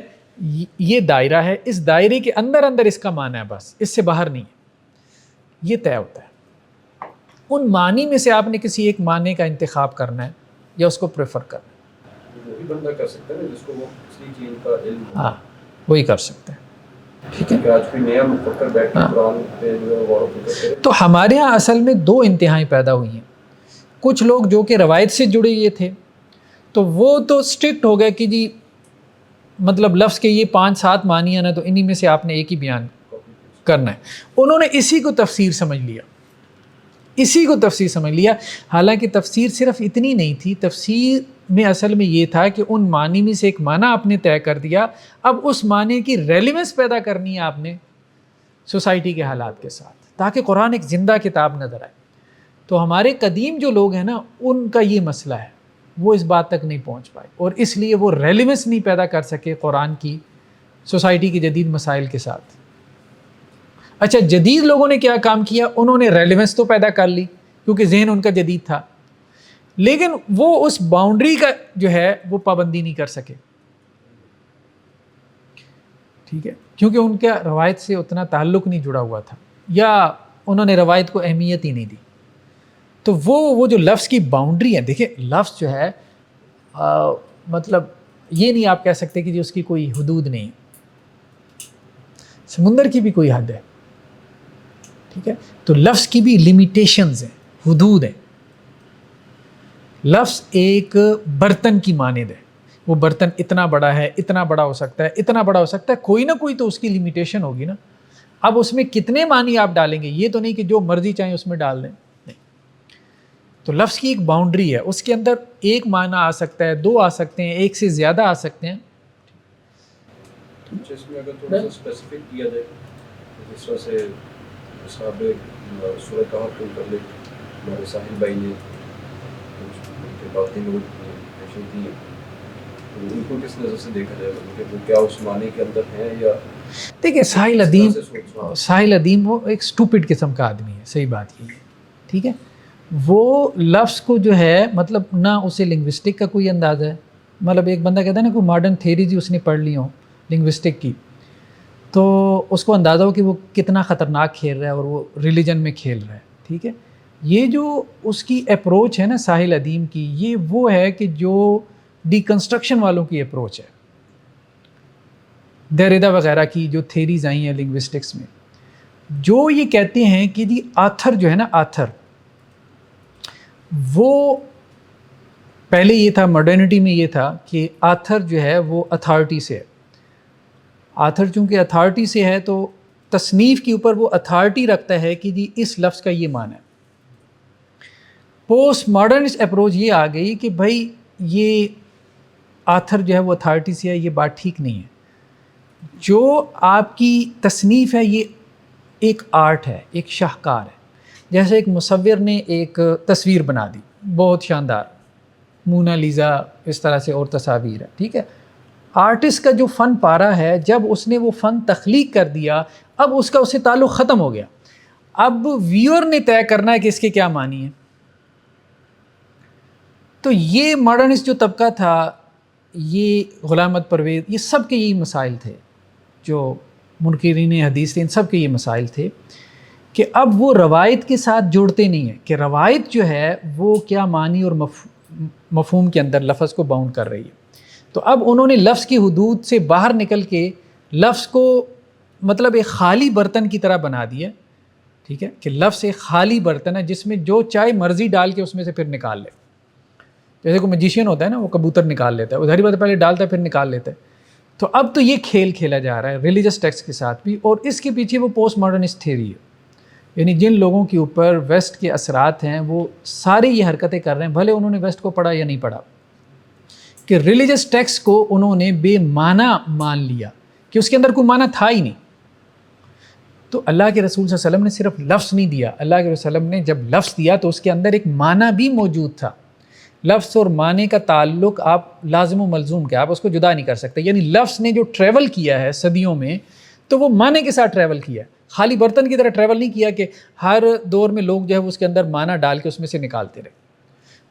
S1: یہ دائرہ ہے، اس دائرے کے اندر اس کا معنی ہے، بس اس سے باہر نہیں ہے. یہ طے ہوتا ہے. ان معنی میں سے آپ نے کسی ایک معنی کا انتخاب کرنا ہے یا اس کو پریفر کرنا ہے.
S5: وہی بندہ کر سکتا ہے جس کو وہ اصلی چین کا علم ہو.
S1: ہاں وہی کر سکتے ہیں. ٹھیک ہے،
S5: کہ آج کوئی نیا مفکر بیٹھ کے قرآن پہ جو ہے غور و فکر کرے.
S1: تو ہمارے ہاں اصل میں 2 انتہائیں پیدا ہوئی ہیں. کچھ لوگ جو کہ روایت سے جڑے ہوئے تھے تو وہ تو اسٹرکٹ ہو گئے کہ جی مطلب لفظ کے یہ 5-7 معنی ہیں نا تو انہی میں سے آپ نے ایک ہی بیان کرنا ہے. انہوں نے اسی کو تفسیر سمجھ لیا، حالانکہ تفسیر صرف اتنی نہیں تھی. تفسیر میں اصل میں یہ تھا کہ ان معنی میں سے ایک معنی آپ نے طے کر دیا، اب اس معنی کی ریلیونس پیدا کرنی ہے آپ نے سوسائٹی کے حالات کے ساتھ، تاکہ قرآن ایک زندہ کتاب نظر آئے. تو ہمارے قدیم جو لوگ ہیں نا ان کا یہ مسئلہ ہے، وہ اس بات تک نہیں پہنچ پائے اور اس لیے وہ ریلیونس نہیں پیدا کر سکے قرآن کی سوسائٹی کے جدید مسائل کے ساتھ. اچھا جدید لوگوں نے کیا کام کیا, انہوں نے ریلیونس تو پیدا کر لی کیونکہ ذہن ان کا جدید تھا, لیکن وہ اس باؤنڈری کا جو ہے وہ پابندی نہیں کر سکے, ٹھیک ہے, کیونکہ ان کا روایت سے اتنا تعلق نہیں جڑا ہوا تھا, یا انہوں نے روایت کو اہمیت ہی نہیں دی. تو وہ جو لفظ کی باؤنڈری ہے, دیکھیں لفظ جو ہے مطلب یہ نہیں آپ کہہ سکتے کہ جی اس کی کوئی حدود نہیں, سمندر کی بھی کوئی حد ہے, ٹھیک ہے. تو لفظ کی بھی لمیٹیشنز ہیں, حدود ہیں. لفظ ایک برتن کی مانند ہے, وہ برتن اتنا بڑا ہے, اتنا بڑا ہو سکتا ہے, اتنا بڑا ہو سکتا ہے, کوئی نہ کوئی تو اس کی لمیٹیشن ہوگی نا. اب اس میں کتنے معنی آپ ڈالیں گے, یہ تو نہیں کہ جو مرضی چاہیں اس میں ڈال دیں, نہیں. تو لفظ کی ایک باؤنڈری ہے, اس کے اندر ایک معنی آ سکتا ہے, دو آ سکتے ہیں, ایک سے زیادہ آ سکتے ہیں.
S5: اس میں اگر تھوڑا سا اسپیسیفک کیا جائے, جس طرح سے صاحب سورہ کہف کو کر لے, ہمارے ساحل بھائی نے باتیں لوگ پیشن کی, ان کو کس نظر سے دیکھا جائے گا, کہ وہ کیا اس معنی کے اندر ہیں, یا
S1: دیکھیں ساحل ادیم وہ ایک اسٹوپڈ قسم کا آدمی ہے, صحیح بات یہ ہے, ٹھیک ہے. وہ لفظ کو جو ہے مطلب نہ اسے لنگوسٹک کا کوئی اندازہ ہے, مطلب ایک بندہ کہتا ہے نا کوئی ماڈرن تھیری جی اس نے پڑھ لی ہو لنگوسٹک کی, تو اس کو اندازہ ہو کہ وہ کتنا خطرناک کھیل رہا ہے اور وہ ریلیجن میں کھیل رہا ہے, ٹھیک ہے. یہ جو اس کی اپروچ ہے نا ساحل ادیم کی, یہ وہ ہے کہ جو ڈی کنسٹرکشن والوں کی اپروچ ہے, دیریدا وغیرہ کی جو تھیریز آئی ہیں لنگوسٹکس میں, جو یہ کہتے ہیں کہ جی آتھر جو ہے نا, آتھر وہ پہلے یہ تھا, ماڈرنٹی میں یہ تھا کہ آتھر جو ہے وہ اتھارٹی سے ہے. آتھر چونکہ اتھارٹی سے ہے تو تصنیف کے اوپر وہ اتھارٹی رکھتا ہے کہ جی اس لفظ کا یہ معنی ہے. پوسٹ ماڈرنسٹ اپروچ یہ آ گئی کہ بھائی یہ آتھر جو ہے وہ اتھارٹی سے ہے, یہ بات ٹھیک نہیں ہے. جو آپ کی تصنیف ہے یہ ایک آرٹ ہے, ایک شاہکار ہے. جیسے ایک مصور نے ایک تصویر بنا دی بہت شاندار, مونا لیزا, اس طرح سے اور تصاویر ہے, ٹھیک ہے. آرٹسٹ کا جو فن پارا ہے, جب اس نے وہ فن تخلیق کر دیا, اب اس کا اس سے تعلق ختم ہو گیا. اب ویور نے طے کرنا ہے کہ اس کے کیا معنی ہے. تو یہ ماڈرنسٹ جو طبقہ تھا, یہ غلام احمد پرویز, یہ سب کے یہی مسائل تھے, جو منکرین حدیث تھے, ان سب کے یہ مسائل تھے کہ اب وہ روایت کے ساتھ جوڑتے نہیں ہیں, کہ روایت جو ہے وہ کیا معنی اور مفہوم کے اندر لفظ کو باؤنڈ کر رہی ہے. تو اب انہوں نے لفظ کی حدود سے باہر نکل کے لفظ کو مطلب ایک خالی برتن کی طرح بنا دیا, ٹھیک ہے, کہ لفظ ایک خالی برتن ہے جس میں جو چاہے مرضی ڈال کے اس میں سے پھر نکال لے. جیسے کوئی میجیشین ہوتا ہے نا, وہ کبوتر نکال لیتا ہے, ادھر ہی بات پہلے ڈالتا ہے پھر نکال لیتا ہے. تو اب تو یہ کھیل کھیلا جا رہا ہے ریلیجس ٹیکسٹ کے ساتھ بھی, اور اس کے پیچھے وہ پوسٹ ماڈرنسٹ تھیوری ہے. یعنی جن لوگوں کے اوپر ویسٹ کے اثرات ہیں وہ سارے یہ حرکتیں کر رہے ہیں, بھلے انہوں نے ویسٹ کو پڑھا یا نہیں پڑھا, کہ ریلیجس ٹیکسٹ کو انہوں نے بے معنی مان لیا کہ اس کے اندر کوئی معنی تھا ہی نہیں. تو اللہ کے رسول صلی اللہ علیہ وسلم نے صرف لفظ نہیں دیا, اللہ کے رسول نے جب لفظ دیا تو اس کے اندر ایک معنی بھی موجود تھا. لفظ اور معنی کا تعلق آپ لازم و ملزوم کے, آپ اس کو جدا نہیں کر سکتے. یعنی لفظ نے جو ٹریول کیا ہے صدیوں میں, تو وہ معنی کے ساتھ ٹریول کیا ہے, خالی برتن کی طرح ٹریول نہیں کیا کہ ہر دور میں لوگ جو ہے اس کے اندر معنی ڈال کے اس میں سے نکالتے رہے.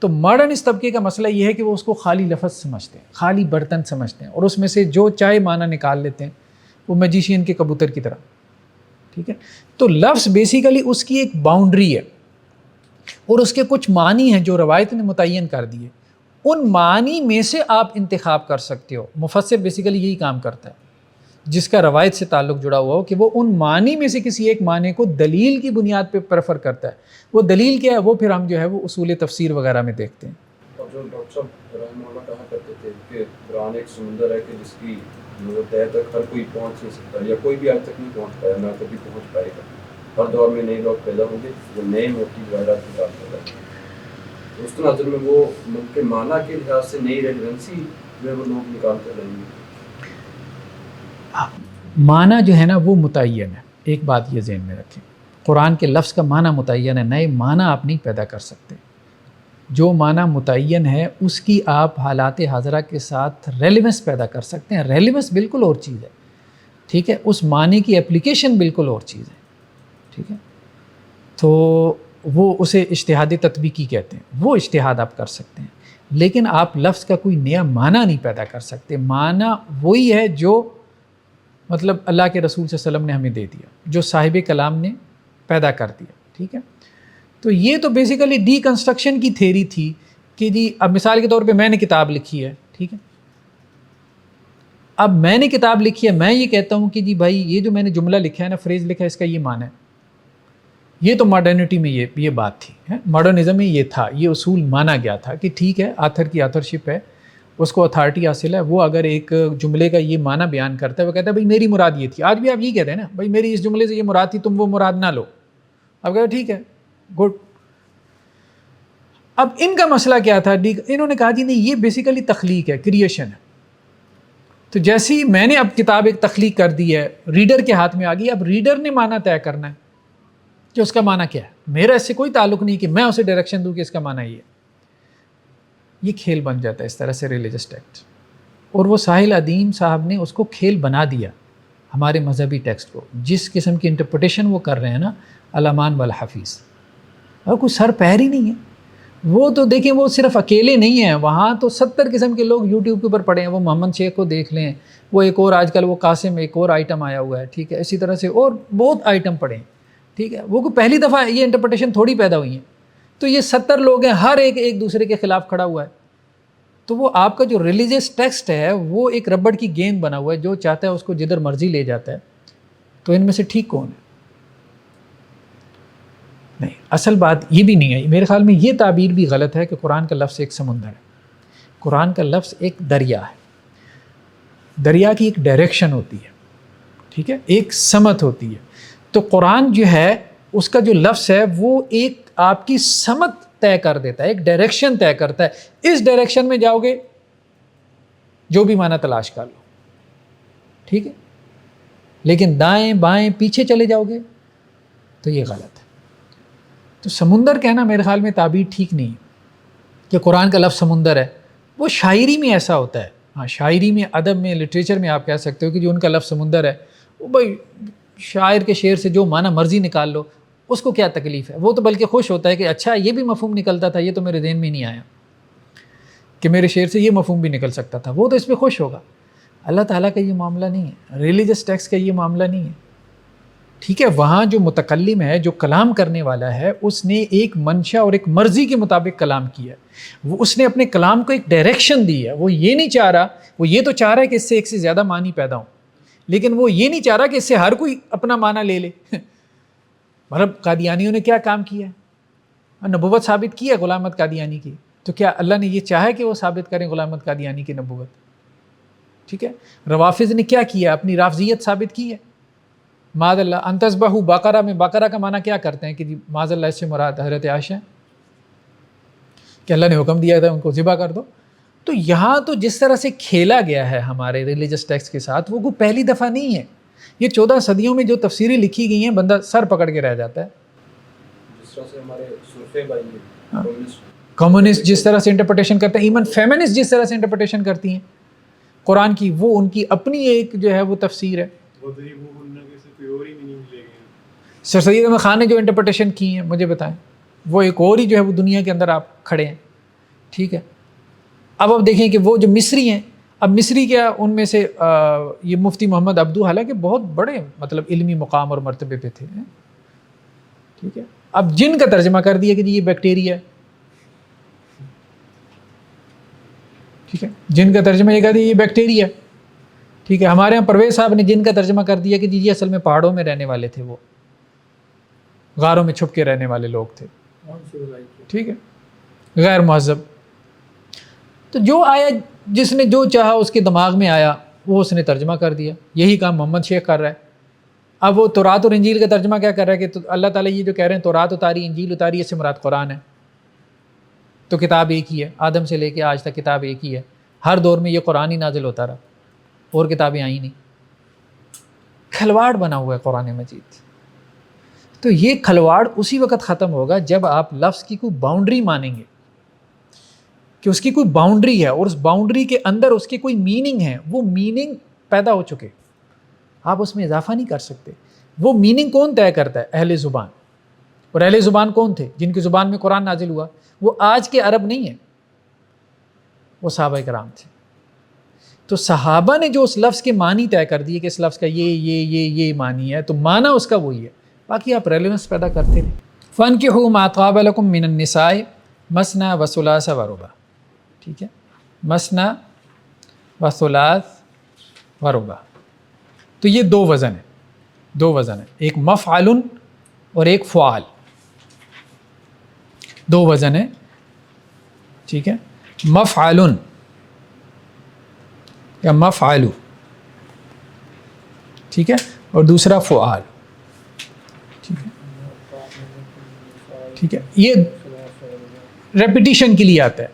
S1: تو ماڈرن اس طبقے کا مسئلہ یہ ہے کہ وہ اس کو خالی لفظ سمجھتے ہیں, خالی برتن سمجھتے ہیں, اور اس میں سے جو چاہے معنی نکال لیتے ہیں, وہ میجیشین کے کبوتر کی طرح, ٹھیک ہے. تو لفظ بیسیکلی اس کی ایک باؤنڈری ہے, اور اس کے کچھ معنی ہیں جو روایت نے متعین کر دیے, ان معنی میں سے آپ انتخاب کر سکتے ہو. مفسر بیسیکلی یہی کام کرتا ہے, جس کا روایت سے تعلق جڑا ہوا ہو, کہ وہ ان معنی میں سے کسی ایک معنی کو دلیل کی بنیاد پہ پریفر کرتا ہے. وہ دلیل کیا ہے, وہ پھر ہم جو ہے وہ اصول تفسیر وغیرہ میں دیکھتے ہیں.
S5: اور جو ڈاکٹر صاحب رحمہ اللہ کہا کرتے تھے کہ قرآن ایک سمندر ہے کہ جس کی تہ تک ہر کوئی پہنچ نہیں سکتا, یا کوئی بھی آج تک نہیں پہنچ پایا, نہ کبھی پہنچ پائے گا. ہر دور میں نئے لوگ پیدا ہوں گے جو نئے موٹی وغیرہ کی بات کر رہے ہیں. اس کے نظر میں وہ کے معنی کے لحاظ سے نئی ریلیونسی جو ہے وہ لوگ نکالتے رہیں گے.
S1: معنی جو ہے نا وہ متعین ہے. ایک بات یہ ذہن میں رکھیں, قرآن کے لفظ کا معنی متعین ہے, نئے معنی آپ نہیں پیدا کر سکتے. جو معنی متعین ہے اس کی آپ حالات حاضرہ کے ساتھ ریلیونس پیدا کر سکتے ہیں. ریلیونس بالکل اور چیز ہے, ٹھیک ہے, اس معنی کی اپلیکیشن بالکل اور چیز ہے. ٹھیک ہے. تو وہ اسے اجتہادی تطبیقی کہتے ہیں. وہ اجتہاد آپ کر سکتے ہیں، لیکن آپ لفظ کا کوئی نیا معنی نہیں پیدا کر سکتے. معنی وہی ہے جو مطلب اللہ کے رسول صلی اللہ علیہ وسلم نے ہمیں دے دیا، جو صاحب کلام نے پیدا کر دیا. ٹھیک ہے. تو یہ تو بیسیکلی ڈی کنسٹرکشن کی تھیری تھی کہ جی اب مثال کے طور پہ میں نے کتاب لکھی ہے. ٹھیک ہے. اب میں نے کتاب لکھی ہے، میں یہ کہتا ہوں کہ جی بھائی یہ جو میں نے جملہ لکھا ہے نا، فریز لکھا ہے، اس کا یہ معنی ہے. یہ تو ماڈرنٹی میں یہ بات تھی، ماڈرنزم میں یہ تھا، یہ اصول مانا گیا تھا کہ ٹھیک ہے آتھر کی آتھرشپ ہے، اس کو اتھارٹی حاصل ہے، وہ اگر ایک جملے کا یہ معنی بیان کرتا ہے، وہ کہتا ہے بھائی میری مراد یہ تھی. آج بھی آپ یہ کہتے ہیں نا، بھائی میری اس جملے سے یہ مراد تھی، تم وہ مراد نہ لو. اب کہتے ٹھیک ہے گڈ. اب ان کا مسئلہ کیا تھا، انہوں نے کہا جی نہیں یہ بیسیکلی تخلیق ہے، کریشن ہے. تو جیسے ہی میں نے اب کتاب ایک تخلیق کر دی ہے، ریڈر کے ہاتھ میں آ گئی، اب ریڈر نے معنی طے کرنا ہے کہ اس کا معنی کیا ہے. میرا اس سے کوئی تعلق نہیں کہ میں اسے ڈائریکشن دوں کہ اس کا معنی یہ ہے. یہ کھیل بن جاتا ہے اس طرح سے ریلیجس ٹیکسٹ. اور وہ ساحل ادیم صاحب نے اس کو کھیل بنا دیا ہمارے مذہبی ٹیکسٹ کو. جس قسم کی انٹرپریٹیشن وہ کر رہے ہیں نا، الامان والحفیظ، اور کوئی سر پیر ہی نہیں ہے. وہ تو دیکھیں وہ صرف اکیلے نہیں ہیں، وہاں تو 70 قسم کے لوگ یوٹیوب کے اوپر پڑے ہیں. وہ محمد شیخ کو دیکھ لیں، وہ ایک اور آج کل وہ قاسم ایک اور آئٹم آیا ہوا ہے. ٹھیک ہے. اسی طرح سے اور بہت آئٹم پڑے ہیں. ٹھیک ہے. وہ کوئی پہلی دفعہ یہ انٹرپریٹیشن تھوڑی پیدا ہوئی ہیں. تو یہ 70 لوگ ہیں، ہر ایک دوسرے کے خلاف کھڑا ہوا ہے. تو وہ آپ کا جو ریلیجیس ٹیکسٹ ہے وہ ایک ربڑ کی گیند بنا ہوا ہے، جو چاہتا ہے اس کو جدھر مرضی لے جاتا ہے. تو ان میں سے ٹھیک کون ہے؟ نہیں، اصل بات یہ بھی نہیں ہے. میرے خیال میں یہ تعبیر بھی غلط ہے کہ قرآن کا لفظ ایک سمندر ہے. قرآن کا لفظ ایک دریا ہے. دریا کی ایک ڈائریکشن ہوتی ہے. ٹھیک ہے. ایک سمت ہوتی ہے. تو قرآن جو ہے اس کا جو لفظ ہے وہ ایک آپ کی سمت طے کر دیتا ہے، ایک ڈائریکشن طے کرتا ہے. اس ڈائریکشن میں جاؤ گے جو بھی معنی تلاش کر لو. ٹھیک ہے. لیکن دائیں بائیں پیچھے چلے جاؤ گے تو یہ غلط ہے. تو سمندر کہنا میرے خیال میں تعبیر ٹھیک نہیں کہ قرآن کا لفظ سمندر ہے. وہ شاعری میں ایسا ہوتا ہے. ہاں، شاعری میں، ادب میں، لٹریچر میں آپ کہہ سکتے ہو کہ جو ان کا لفظ سمندر ہے، وہ بھائی شاعر کے شعر سے جو معنی مرضی نکال لو، اس کو کیا تکلیف ہے. وہ تو بلکہ خوش ہوتا ہے کہ اچھا یہ بھی مفہوم نکلتا تھا، یہ تو میرے ذہن میں نہیں آیا کہ میرے شعر سے یہ مفہوم بھی نکل سکتا تھا. وہ تو اس پہ خوش ہوگا. اللہ تعالیٰ کا یہ معاملہ نہیں ہے، ریلیجس ٹیکسٹ کا یہ معاملہ نہیں ہے. ٹھیک ہے. وہاں جو متکلم ہے، جو کلام کرنے والا ہے، اس نے ایک منشا اور ایک مرضی کے مطابق کلام کیا ہے. وہ اس نے اپنے کلام کو ایک ڈائریکشن دی ہے. وہ یہ نہیں چاہ رہا، وہ یہ تو چاہ رہا ہے کہ اس سے ایک سے زیادہ معنی پیدا ہوں، لیکن وہ یہ نہیں چاہ رہا کہ اس سے ہر کوئی اپنا معنی لے لے. مطلب قادیانیوں نے کیا کام کیا ہے؟ نبوت ثابت کی ہے غلام احمد قادیانی کی. تو کیا اللہ نے یہ چاہا کہ وہ ثابت کریں غلام احمد قادیانی کی نبوت؟ ٹھیک ہے. روافظ نے کیا کیا؟ اپنی رافضیت ثابت کی ہے. معاذ اللہ ان تذبحوا بقرہ میں بقرہ کا معنی کیا کرتے ہیں کہ جی معاذ اللہ اس سے مراد حضرت عائشہ کہ اللہ نے حکم دیا تھا ان کو ذبح کر دو. تو یہاں تو جس طرح سے کھیلا گیا ہے ہمارے ریلیجس ٹیکسٹ کے ساتھ، وہ کوئی پہلی دفعہ نہیں ہے. یہ 14 صدیوں میں جو تفسیریں لکھی گئی ہیں، بندہ سر پکڑ کے رہ جاتا ہے.
S5: جس طرح سے ہمارے صوفے بھائی ہیں،
S1: کمیونسٹ جس طرح سے انٹرپریٹیشن کرتے ہیں، ایون فیمنسٹ جس طرح سے انٹرپریٹیشن کرتی ہیں قرآن کی، وہ ان کی اپنی ایک جو ہے وہ تفسیر ہے. سر سید احمد خان نے جو انٹرپریٹیشن کی ہیں مجھے بتائیں، وہ ایک اور ہی جو ہے وہ دنیا کے اندر آپ کھڑے ہیں. ٹھیک ہے. اب آپ دیکھیں کہ وہ جو مصری ہیں، اب مصری کیا ان میں سے یہ مفتی محمد عبدو، حالانکہ بہت بڑے مطلب علمی مقام اور مرتبے پہ تھے. ٹھیک ہے. اب جن کا ترجمہ کر دیا کہ جی یہ بیکٹیریا ہے. ٹھیک ہے. جن کا ترجمہ یہ کر دیا یہ بیکٹیریا ہے. ٹھیک ہے. ہمارے یہاں پرویز صاحب نے جن کا ترجمہ کر دیا کہ جی یہ اصل میں پہاڑوں میں رہنے والے تھے، وہ غاروں میں چھپ کے رہنے والے لوگ تھے. ٹھیک ہے. غیر مہذب. تو جو آیا، جس نے جو چاہا اس کے دماغ میں آیا وہ اس نے ترجمہ کر دیا. یہی کام محمد شیخ کر رہا ہے. اب وہ تورات اور انجیل کا ترجمہ کیا کر رہا ہے کہ اللہ تعالیٰ یہ جو کہہ رہے ہیں تورات اتاری، انجیل اتاری، اس سے مراد قرآن ہے. تو کتاب ایک ہی ہے، آدم سے لے کے آج تک کتاب ایک ہی ہے. ہر دور میں یہ قرآن ہی نازل ہوتا رہا، اور کتابیں آئی نہیں. کھلواڑ بنا ہوا ہے قرآن مجید. تو یہ کھلواڑ اسی وقت ختم ہوگا جب آپ لفظ کی کوئی باؤنڈری مانیں گے کہ اس کی کوئی باؤنڈری ہے اور اس باؤنڈری کے اندر اس کے کوئی میننگ ہے. وہ میننگ پیدا ہو چکے، آپ اس میں اضافہ نہیں کر سکتے. وہ میننگ کون طے کرتا ہے؟ اہل زبان. اور اہل زبان کون تھے؟ جن کی زبان میں قرآن نازل ہوا. وہ آج کے عرب نہیں ہیں، وہ صحابہ کرام تھے. تو صحابہ نے جو اس لفظ کے معنی طے کر دیے کہ اس لفظ کا یہ معنی ہے، تو معنی اس کا وہی ہے، باقی آپ ریلیونس پیدا کرتے رہیں. فَانْكِحُوا مَا طَابَ لَكُم مِّنَ النِّسَاءِ مَثْنَىٰ وَثُلَاثَ وَرُبَاعَ. ٹھیک ہے، مثنیٰ وثلاث ورباع. تو یہ دو وزن ہیں، ایک مفعل اور ایک فعال. دو وزن ہیں، ٹھیک ہے، مفعل یا مفعل، ٹھیک ہے، اور دوسرا فعال. ٹھیک ہے، یہ ریپیٹیشن کے لیے آتا ہے،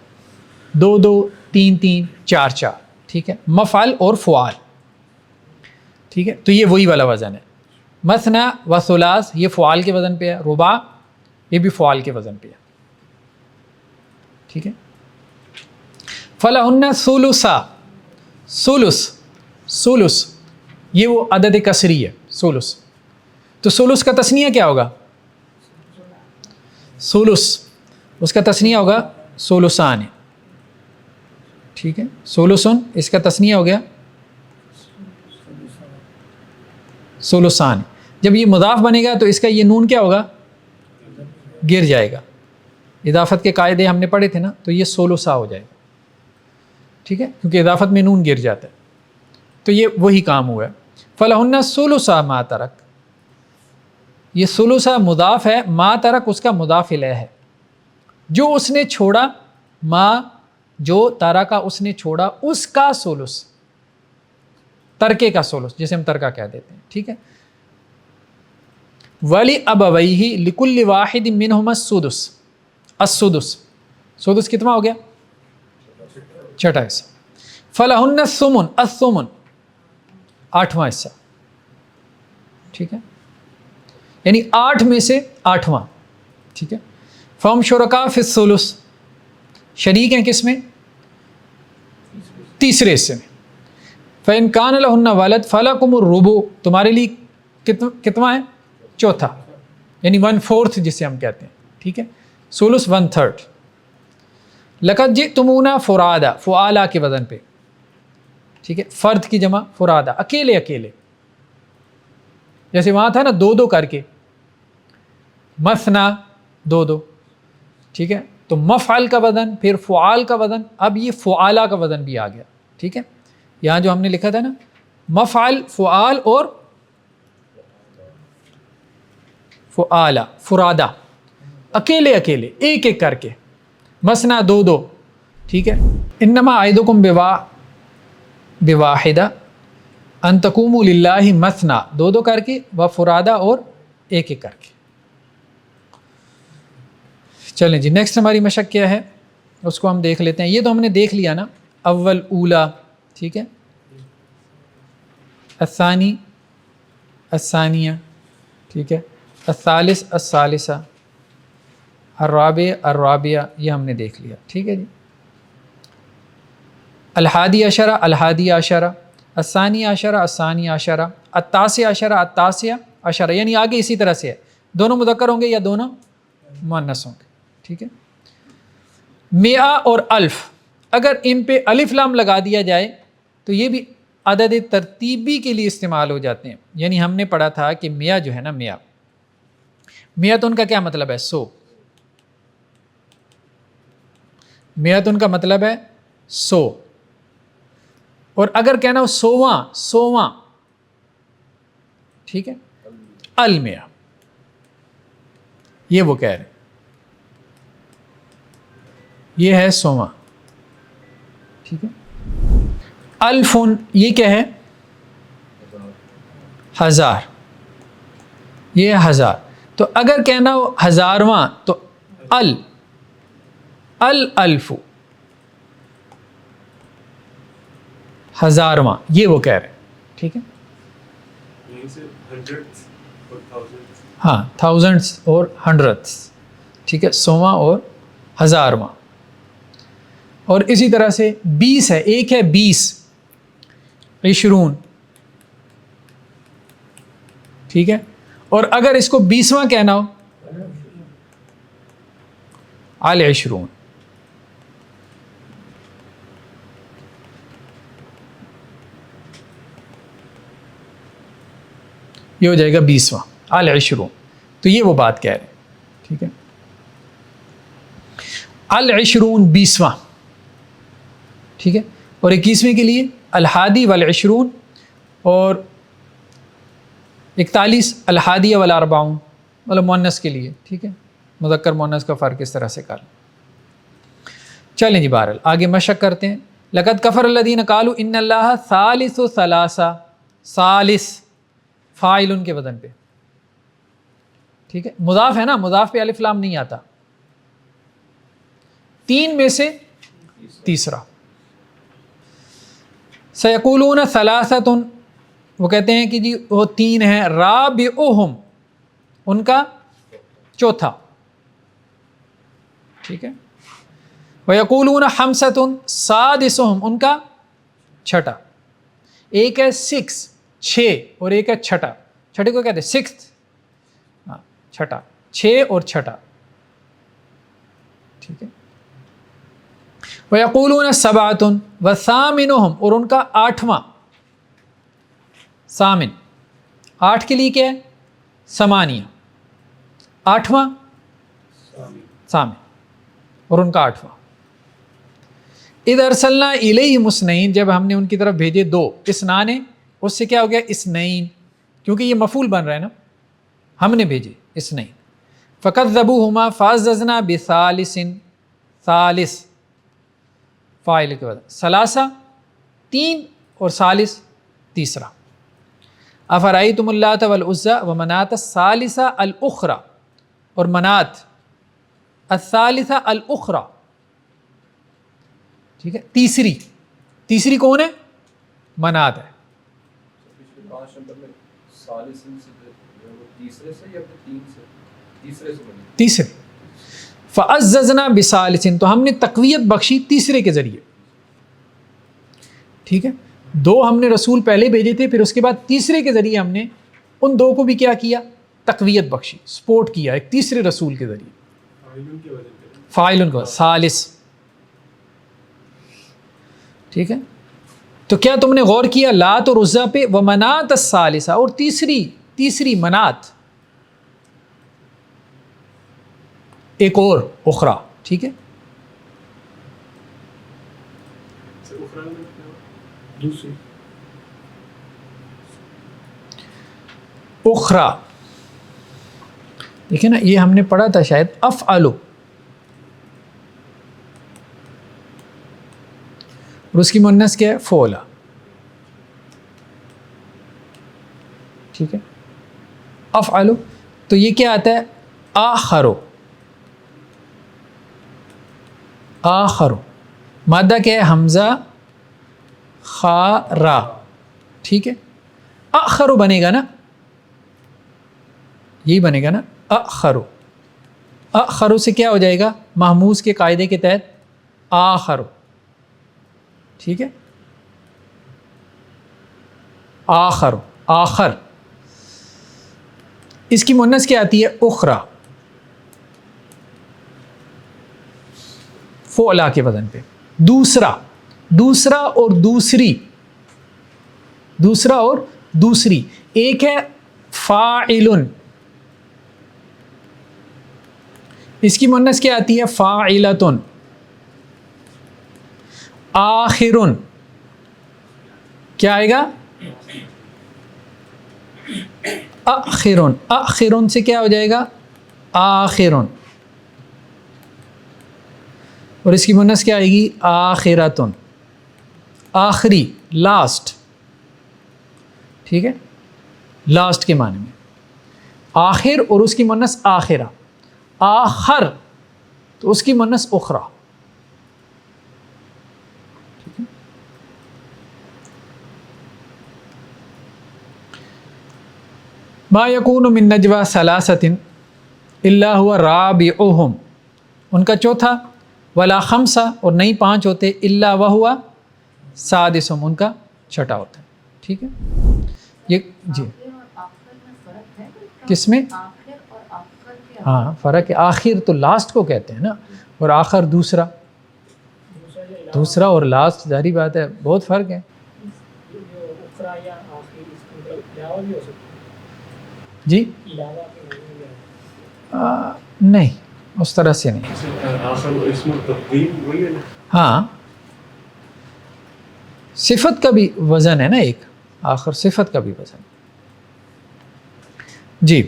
S1: 2 2 3 3 4 4. ٹھیک ہے، مفعل اور فعال. ٹھیک ہے، تو یہ وہی والا وزن ہے. مثنیٰ و ثلاث یہ فعال کے وزن پہ ہے، رباع یہ بھی فعال کے وزن پہ ہے. ٹھیک ہے. فلہن ثلثا، ثلث یہ وہ عدد کسری ہے، ثلث. تو ثلث کا تثنیہ کیا ہوگا؟ ثلث اس کا تثنیہ ہوگا ثلثان. ٹھیک ہے، ثلثن اس کا تثنیہ ہو گیا ثلثان. جب یہ مضاف بنے گا تو اس کا یہ نون کیا ہوگا؟ گر جائے گا. اضافت کے قاعدے ہم نے پڑھے تھے نا، تو یہ ثلثا ہو جائے گا. ٹھیک ہے، کیونکہ اضافت میں نون گر جاتا ہے. تو یہ وہی کام ہوا ہے. فلہن ثلثا ما ترک، یہ ثلثا مضاف ہے، ما ترک اس کا مضاف الیہ ہے. جو اس نے چھوڑا، ما جو ترکا اس نے چھوڑا، اس کا ثلث، ترکے کا ثلث جسے ہم ترکہ کہہ دیتے ہیں. ٹھیک ہے. ولی ابویہ لکل واحد منہما السدس، السدس سدس کتنا ہو گیا؟ چھٹا حصہ. فلہن الثمن، الثمن آٹھواں حصہ. ٹھیک ہے، یعنی 8 میں سے 8واں. ٹھیک ہے. فہم شرکاء فی الثلث، شریک ہیں کس میں؟ تیسرے حصے میں. فَإِنْ كَانَ لَهُنَّ وَلَدْ فَلَكُمُ الرُّبُعُ، تمہارے لیے کتنا ہے؟ چوتھا، یعنی 1/4 جسے ہم کہتے ہیں. ٹھیک ہے، ثلث 1/3. لَقَدْ جِئْتُمُونَا فُرَادَا، فعالا کے وزن پہ. ٹھیک ہے، فرد کی جمع فرادا، اکیلے اکیلے. جیسے وہاں تھا نا 2 2 کر کے، مثنا 2 2. ٹھیک ہے، تو مفعل کا وزن پھر فعال کا وزن، اب یہ فعالا کا وزن بھی آ گیا. ٹھیک ہے، یہاں جو ہم نے لکھا تھا نا مفعل، فعال اور فعالا، فرادا، اکیلے اکیلے ایک ایک کر کے. مثنا 2 2. ٹھیک ہے. انما اعدکم بواحدہ ان تقوموا للہ مثنا، 2 2 کر کے، و فرادا اور ایک ایک کر کے. چلیں جی، نیکسٹ ہماری مشق کیا ہے اس کو ہم دیکھ لیتے ہیں. یہ تو ہم نے دیکھ لیا نا، اول، اولا. ٹھیک ہے، الثانی، الثانیہ. ٹھیک ہے، الثالث، الثالثہ، الرابع، الرابعہ، یہ ہم نے دیکھ لیا. ٹھیک ہے جی. الحادی عشرہ، الحادی عشرہ، الثانی عشرہ، الثانی عشرہ، التاسع عشرہ، التاسع عشرہ، یعنی آگے اسی طرح سے ہے. دونوں مذکر ہوں گے یا دونوں مؤنث ہوں گے. ٹھیک ہے. مئہ اور الف، اگر ان پہ الف لام لگا دیا جائے تو یہ بھی عدد ترتیبی کے لیے استعمال ہو جاتے ہیں. یعنی ہم نے پڑھا تھا کہ مئہ جو ہے نا، مئہ تو ان کا کیا مطلب ہے؟ 100. مئہ تو ان کا مطلب ہے 100. اور اگر کہنا ہو 100واں، ٹھیک ہے، المئہ، یہ وہ کہہ رہے ہیں، یہ ہے 100واں. ٹھیک ہے. الفن یہ کیا ہے؟ 1000، یہ ہے 1000. تو اگر کہنا ہو 1000واں تو الالف، 1000واں، یہ وہ کہہ رہے ہیں. ٹھیک ہے.
S2: یہیں سے hundreds اور thousands.
S1: ہاں، تھاؤزنڈس اور ہنڈردس. ٹھیک ہے، 100واں اور 1000واں. اور اسی طرح سے 20 ہے، ایک ہے 20، 20. ٹھیک ہے، اور اگر اس کو 20واں کہنا ہو العشرون. یہ ہو جائے گا 20واں العشرون. تو یہ وہ بات کہہ رہے ہیں. ٹھیک ہے, العشرون 20واں. ٹھیک ہے, اور 21ویں کے لیے الحادی والعشرون, اور 41 الحادیہ والاربعون, مطلب مؤنث کے لیے. ٹھیک ہے, مذکر مؤنث کا فرق اس طرح سے کر. چلیں جی, بہرحال آگے مشق کرتے ہیں. لقد کفر الذین قالوا ان اللہ ثالث ثلاثہ. ثالث فاعل کے وزن پہ. ٹھیک ہے, مضاف ہے نا, مضاف پہ الف لام نہیں آتا. 3 میں سے تیسرا. سیقولون ثلاثۃ, وہ کہتے ہیں کہ جی وہ 3 ہیں. رابعہم, ان کا چوتھا. ٹھیک ہے. ویقولون خمسۃ سادسہم, ان کا چھٹا. ایک ہے 6 اور ایک ہے چھٹا. چھٹے کو کہتے ہیں 6, چھٹا. 6 اور چھٹا. ٹھیک ہے. وَيَقُولُونَ سَبْعَةٌ وَثَامِنُهُمْ, اور ان کا 8واں. ثامن 8 کے لیے کیا ہے؟ ثمانیہ. 8واں ثامن, اور ان کا 8واں. اِذْ أَرْسَلْنَا إِلَيْهِمُ اثْنَيْنِ, جب ہم نے ان کی طرف بھیجے 2. اثنان, اس سے کیا ہو گیا اثنین, کیونکہ یہ مفعول بن رہا ہے نا, ہم نے بھیجے اثنین. فَكَذَّبُوهُمَا فَعَزَّزْنَا بِثَالِثٍ. ثالث فاعل کے بعد ثلاثہ 3 اور ثالث تیسرا. افرأیتم اللات والعزی ومناۃ الثالثہ الاخری, اور منات الثالثہ الاخری. ٹھیک ہے, تیسری کون ہے؟ منات ہے.
S5: پچھلے 5 نمبر میں ثالث سے تیسرے سے یا تیسرے سے
S1: تیسرے. فعززنا بثالث, تو ہم نے تقویت بخشی تیسرے کے ذریعے. ٹھیک ہے, 2 ہم نے رسول پہلے بھیجے تھے, پھر اس کے بعد تیسرے کے ذریعے ہم نے ان 2 کو بھی کیا کیا؟ تقویت بخشی, سپورٹ کیا ایک تیسرے رسول کے ذریعے. فاعل کا ثالث. ٹھیک ہے, تو کیا تم نے غور کیا لات اور عزیٰ پہ؟ ومنات الثالثہ, اور تیسری منات, ایک اور اخرى. ٹھیک ہے, اخرى. دیکھیں نا, یہ ہم نے پڑھا تھا شاید افعلو, اور اس کی مؤنث کیا ہے؟ فولا. ٹھیک ہے, افعلو, تو یہ کیا آتا ہے؟ آخرو. آخرو مادہ کیا ہے؟ حمزہ خا را. ٹھیک ہے, آخرو بنے گا نا, یہی بنے گا نا آخرو. آخرو سے کیا ہو جائے گا؟ محموز کے قاعدے کے تحت آخرو. ٹھیک ہے, آخرو, آخر. اس کی مؤنث کیا آتی ہے؟ اخرى. فعلا کے وزن پہ. دوسرا اور دوسری. ایک ہے فاعلن, اس کی مؤنث کیا آتی ہے؟ فاعلتن. آخرن کیا آئے گا؟ آخرن سے کیا ہو جائے گا؟ آخرن. اور اس کی مؤنث کیا آئے گی؟ آخرتن. آخری, لاسٹ. ٹھیک ہے, لاسٹ کے معنی میں آخر, اور اس کی مؤنث آخرہ. آخر تو اس کی مؤنث اخرى. ما یکون من نجوى ثلاثة الا هو رابعهم, ان کا چوتھا. ولا خمسہ, اور نہیں 5 ہوتے. الا وهو سادسهم, ان کا چھٹا ہوتا ہے. ٹھیک ہے, یہ جی کس میں؟
S6: آخر اور آخر کے
S1: ہاں فرق ہے، آخر تو لاسٹ کو کہتے ہیں نا، اور آخر دوسرا، دوسرا اور لاسٹ ظاہری بات ہے بہت فرق ہے.
S4: جو اخرا یا آخر اس کا مطلب علاوہ بھی ہو سکتا ہے،
S1: جی
S4: علاوہ کے معنی میں ہے.
S1: نہیں اس طرح سے نہیں.
S2: آخر اسم تقدیم وہی ہے نا.
S1: ہاں صفت کا بھی وزن ہے نا ایک، آخر صفت کا بھی وزن. جی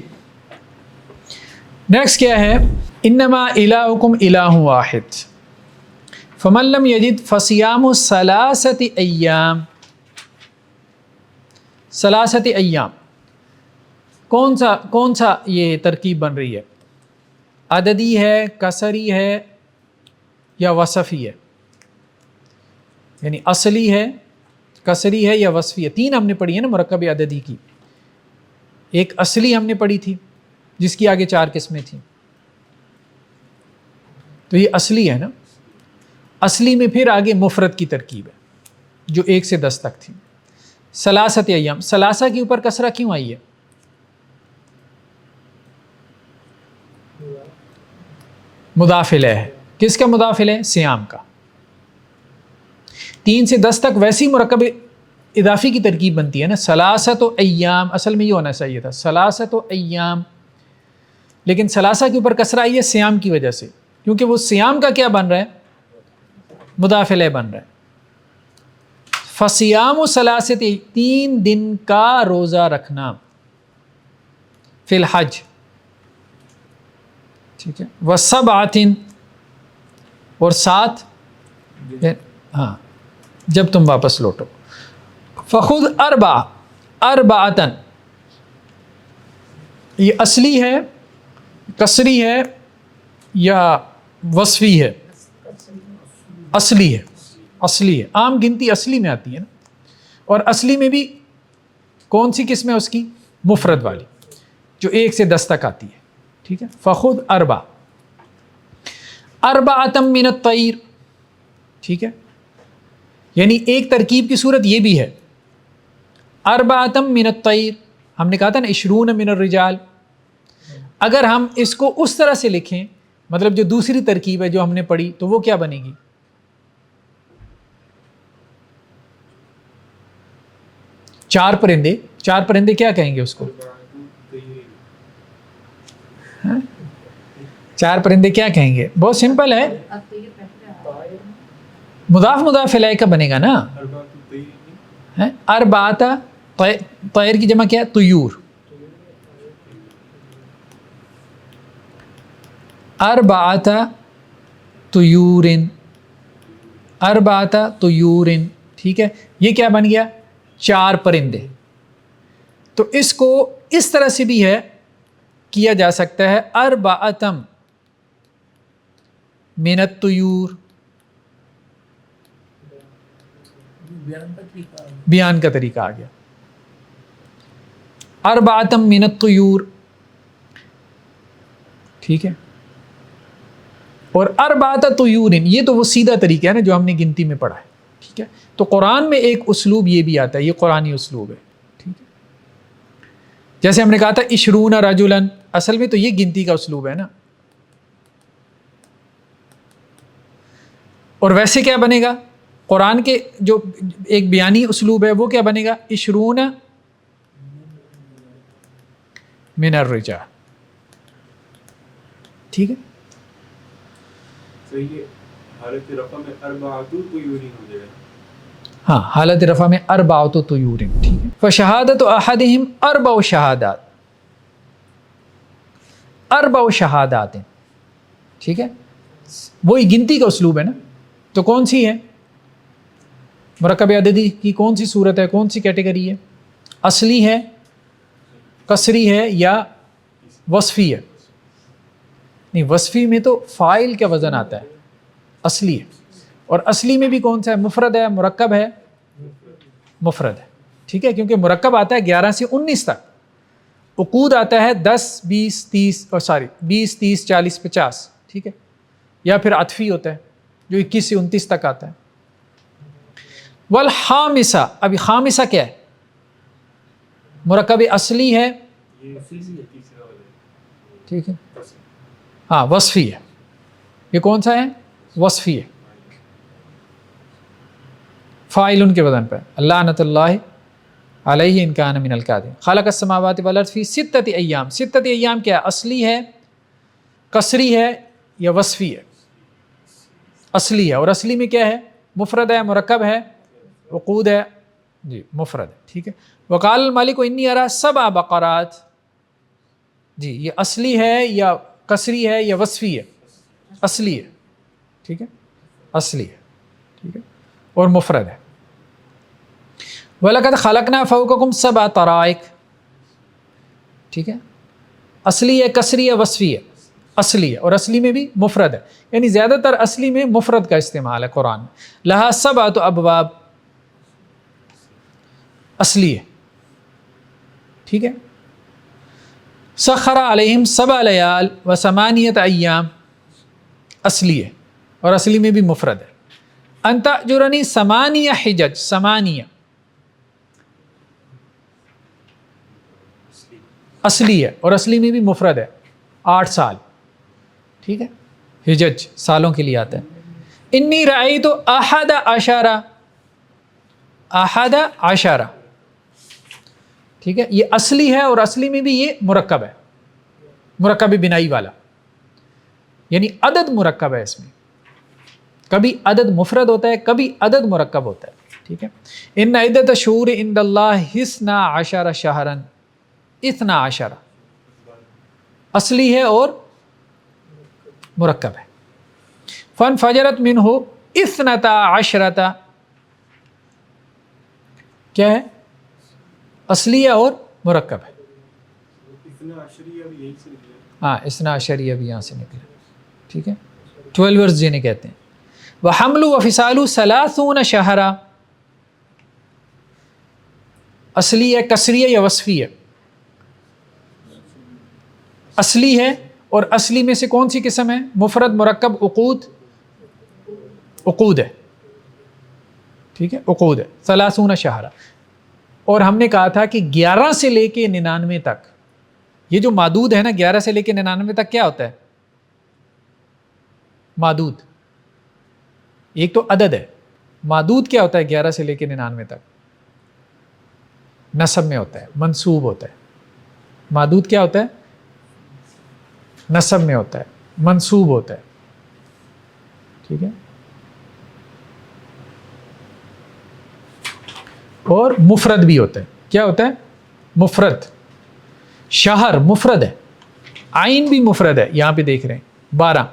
S1: نیکسٹ کیا ہے؟ انما الہکم الہ واحد فمن لم یجد فصیام ثلاثۃ ایام. ثلاثۃ ایام کون سا یہ ترکیب بن رہی ہے؟ عددی ہے، کسری ہے یا وصفی ہے؟ یعنی اصلی ہے، کسری ہے یا وصفی ہے؟ تین ہم نے پڑھی ہے نا مرکب عددی کی. ایک اصلی ہم نے پڑھی تھی جس کی آگے 4 قسمیں تھیں، تو یہ اصلی ہے نا. اصلی میں پھر آگے مفرد کی ترکیب ہے جو 1 سے 10 تک تھی. ثلاثۃ ایام، ثلاثہ کے اوپر کسرہ کیوں آئی ہے؟ مضاف الیہ ہے. کس کا مضاف الیہ؟ صیام کا. 3 سے 10 تک ویسی مرکب اضافی کی ترکیب بنتی ہے نا، ثلاثۃ ایام، اصل میں یہ ہونا چاہیے تھا ثلاثۃ ایام، لیکن ثلاثہ کے اوپر کسرہ آئی ہے صیام کی وجہ سے، کیونکہ وہ صیام کا کیا بن رہا ہے؟ مضاف الیہ بن رہا ہے. فصیام ثلاثۃ، 3 دن کا روزہ رکھنا، فی الحج، ٹھیک ہے. وسبعۃ، اور 7 ہاں جب تم واپس لوٹو. فخذ اربعۃ، یہ اصلی ہے، کسری ہے یا وصفی ہے؟ اصلی ہے. اصلی ہے، عام گنتی اصلی میں آتی ہے نا. اور اصلی میں بھی کون سی قسم ہے اس کی؟ مفرد والی جو 1 سے 10 تک آتی ہے. ٹھیک ہے. فخذ اربعۃ من الطیر، ٹھیک ہے. یعنی ایک ترکیب کی صورت یہ بھی ہے، اربعۃ من الطیر، ہم نے کہا تھا نا 20 من الرجال. اگر ہم اس کو اس طرح سے لکھیں، مطلب جو دوسری ترکیب ہے جو ہم نے پڑھی، تو وہ کیا بنے گی؟ چار پرندے کیا کہیں گے اس کو؟ 4 پرندے کیا کہیں گے؟ بہت سمپل ہے، مضاف الیہ کا بنے گا نا. اربعۃ، طیر کی جمع کیا ہے؟ طیور. اربعۃ طیور، اربعۃ طیور، ٹھیک ہے. یہ کیا بن گیا؟ 4 پرندے. تو اس کو اس طرح سے بھی ہے کیا جا سکتا ہے، اربعۃ من الطیور. بیان کا طریقہ آ گیا. اربعۃ من الطیور، ٹھیک ہے. اور اربعۃ طیور، یہ تو وہ سیدھا طریقہ ہے نا جو ہم نے گنتی میں پڑھا ہے. ٹھیک ہے. تو قرآن میں ایک اسلوب یہ بھی آتا ہے، یہ قرآنی اسلوب ہے. ٹھیک ہے. جیسے ہم نے کہا تھا 20 رجلا، اصل میں تو یہ گنتی کا اسلوب ہے نا. اور ویسے کیا بنے گا؟ قرآن کے جو ایک بیانی اسلوب ہے وہ کیا بنے گا؟ 20 من الرجال. ٹھیک ہے.
S2: صحیح ہے. حالت رفع میں اربعۃ طیور ہو جائے گا.
S1: ہاں حالت رفع میں اربعۃ طیور، ٹھیک ہے. فشہادت احدہم 4 شہادات، 4 شہادات، ٹھیک ہے. وہی گنتی کا اسلوب ہے نا. تو کون سی ہے مرکب عددی کی؟ کون سی صورت ہے، کون سی کیٹیگری ہے؟ اصلی ہے، کسری ہے یا وصفی ہے؟ نہیں، وصفی میں تو فاعل کا وزن آتا ہے، اصلی ہے. اور اصلی میں بھی کون سا ہے؟ مفرد ہے، مرکب ہے؟ مفرد ہے. ٹھیک ہے. کیونکہ مرکب آتا ہے 11 سے 19 تک، عقود آتا ہے 10 20 30 20 30 40 50. ٹھیک ہے. یا پھر عطفی ہوتا ہے جو 21 سے 29 تک آتا ہے. والخامسہ، ابھی خامسہ کیا ہے؟ مرکب اصلی ہے، ٹھیک ہے. ہاں وصفی ہے, یہ کون سا ہے؟ وصفی ہے, فاعل کے وزن پہ, لعنت اللہ علیہ ان کان من الکاذبین. خلق السماوات والارض فی ستۃ ایام. ستۃ ایام کیا ہے؟ اصلی ہے, قصری ہے یا وصفی ہے؟ اصلی ہے. اور اصلی میں کیا ہے؟ مفرد ہے, مرکب ہے, عقود ہے, جی مفرد ہے. ٹھیک ہے. وقال الملک انی ارى 7 بقرات. جی یہ اصلی ہے یا قصری ہے یا وصفی ہے؟ اصلی ہے. ٹھیک ہے, اصلی ہے. ٹھیک ہے, اور مفرد ہے. وَلَقَدْ خَلَقْنَا فَوْقَكُمْ 7 طَرَائِقَ. ٹھیک ہے, اصلی ہے, قصری ہے, وصفی ہے؟ اصلی ہے, اور اصلی میں بھی مفرد ہے. یعنی زیادہ تر اصلی میں مفرد کا استعمال ہے قرآن میں. لہا 7 ابواب, اصلی ہے. ٹھیک ہے. سخر علیہم 7 لیال و 8 ایام, اصلی ہے, اور اصلی میں بھی مفرد ہے. ان تأجرنی 8 حجج, 8 اصلی ہے, اور اصلی میں بھی مفرد ہے, 8 سال. ٹھیک ہے, حجج سالوں کے لیے آتا ہے. انی رأیت 11 11. ٹھیک ہے, یہ اصلی ہے, اور اصلی میں بھی یہ مرکب ہے, مرکب بنائی والا, یعنی عدد مرکب ہے اس میں. کبھی عدد مفرد ہوتا ہے, کبھی عدد مرکب ہوتا ہے. ٹھیک ہے. ان عدت الشہور عند اللہ 12 شہرا, 12 اصلی ہے اور مرکب ہے. فانفجرت منہ 12, کیا ہے؟ اصلی ہے اور مرکب ہے.
S2: اتنا عشریہ بھی یہی سے نکلا.
S1: ہاں 12 بھی یہاں سے نکلا. ٹھیک ہے, 12 جنہیں کہتے ہیں. وحمل وفصال 30 شہرا, اصلی ہے, قصری ہے یا وصفی ہے؟ اصلی ہے, اور اصلی میں سے کون سی قسم ہے؟ مفرد, مرکب, عقود. عقود ہے. ٹھیک ہے, عقود ہے. 30 شہرا. اور ہم نے کہا تھا کہ 11 سے لے کے 99 تک, یہ جو معدود ہے نا, 11 سے لے کے 99 تک کیا ہوتا ہے؟ معدود. ایک تو عدد ہے. معدود کیا ہوتا ہے 11 سے لے کے 99 تک؟ نسب میں ہوتا ہے, منصوب ہوتا ہے. معدود کیا ہوتا ہے؟ نسب میں ہوتا ہے, منصوب ہوتا ہے. ٹھیک ہے. اور مفرد بھی ہوتا ہے. کیا ہوتا ہے؟ مفرد. شہر مفرد ہے, عین بھی مفرد ہے. یہاں پہ دیکھ رہے ہیں 12.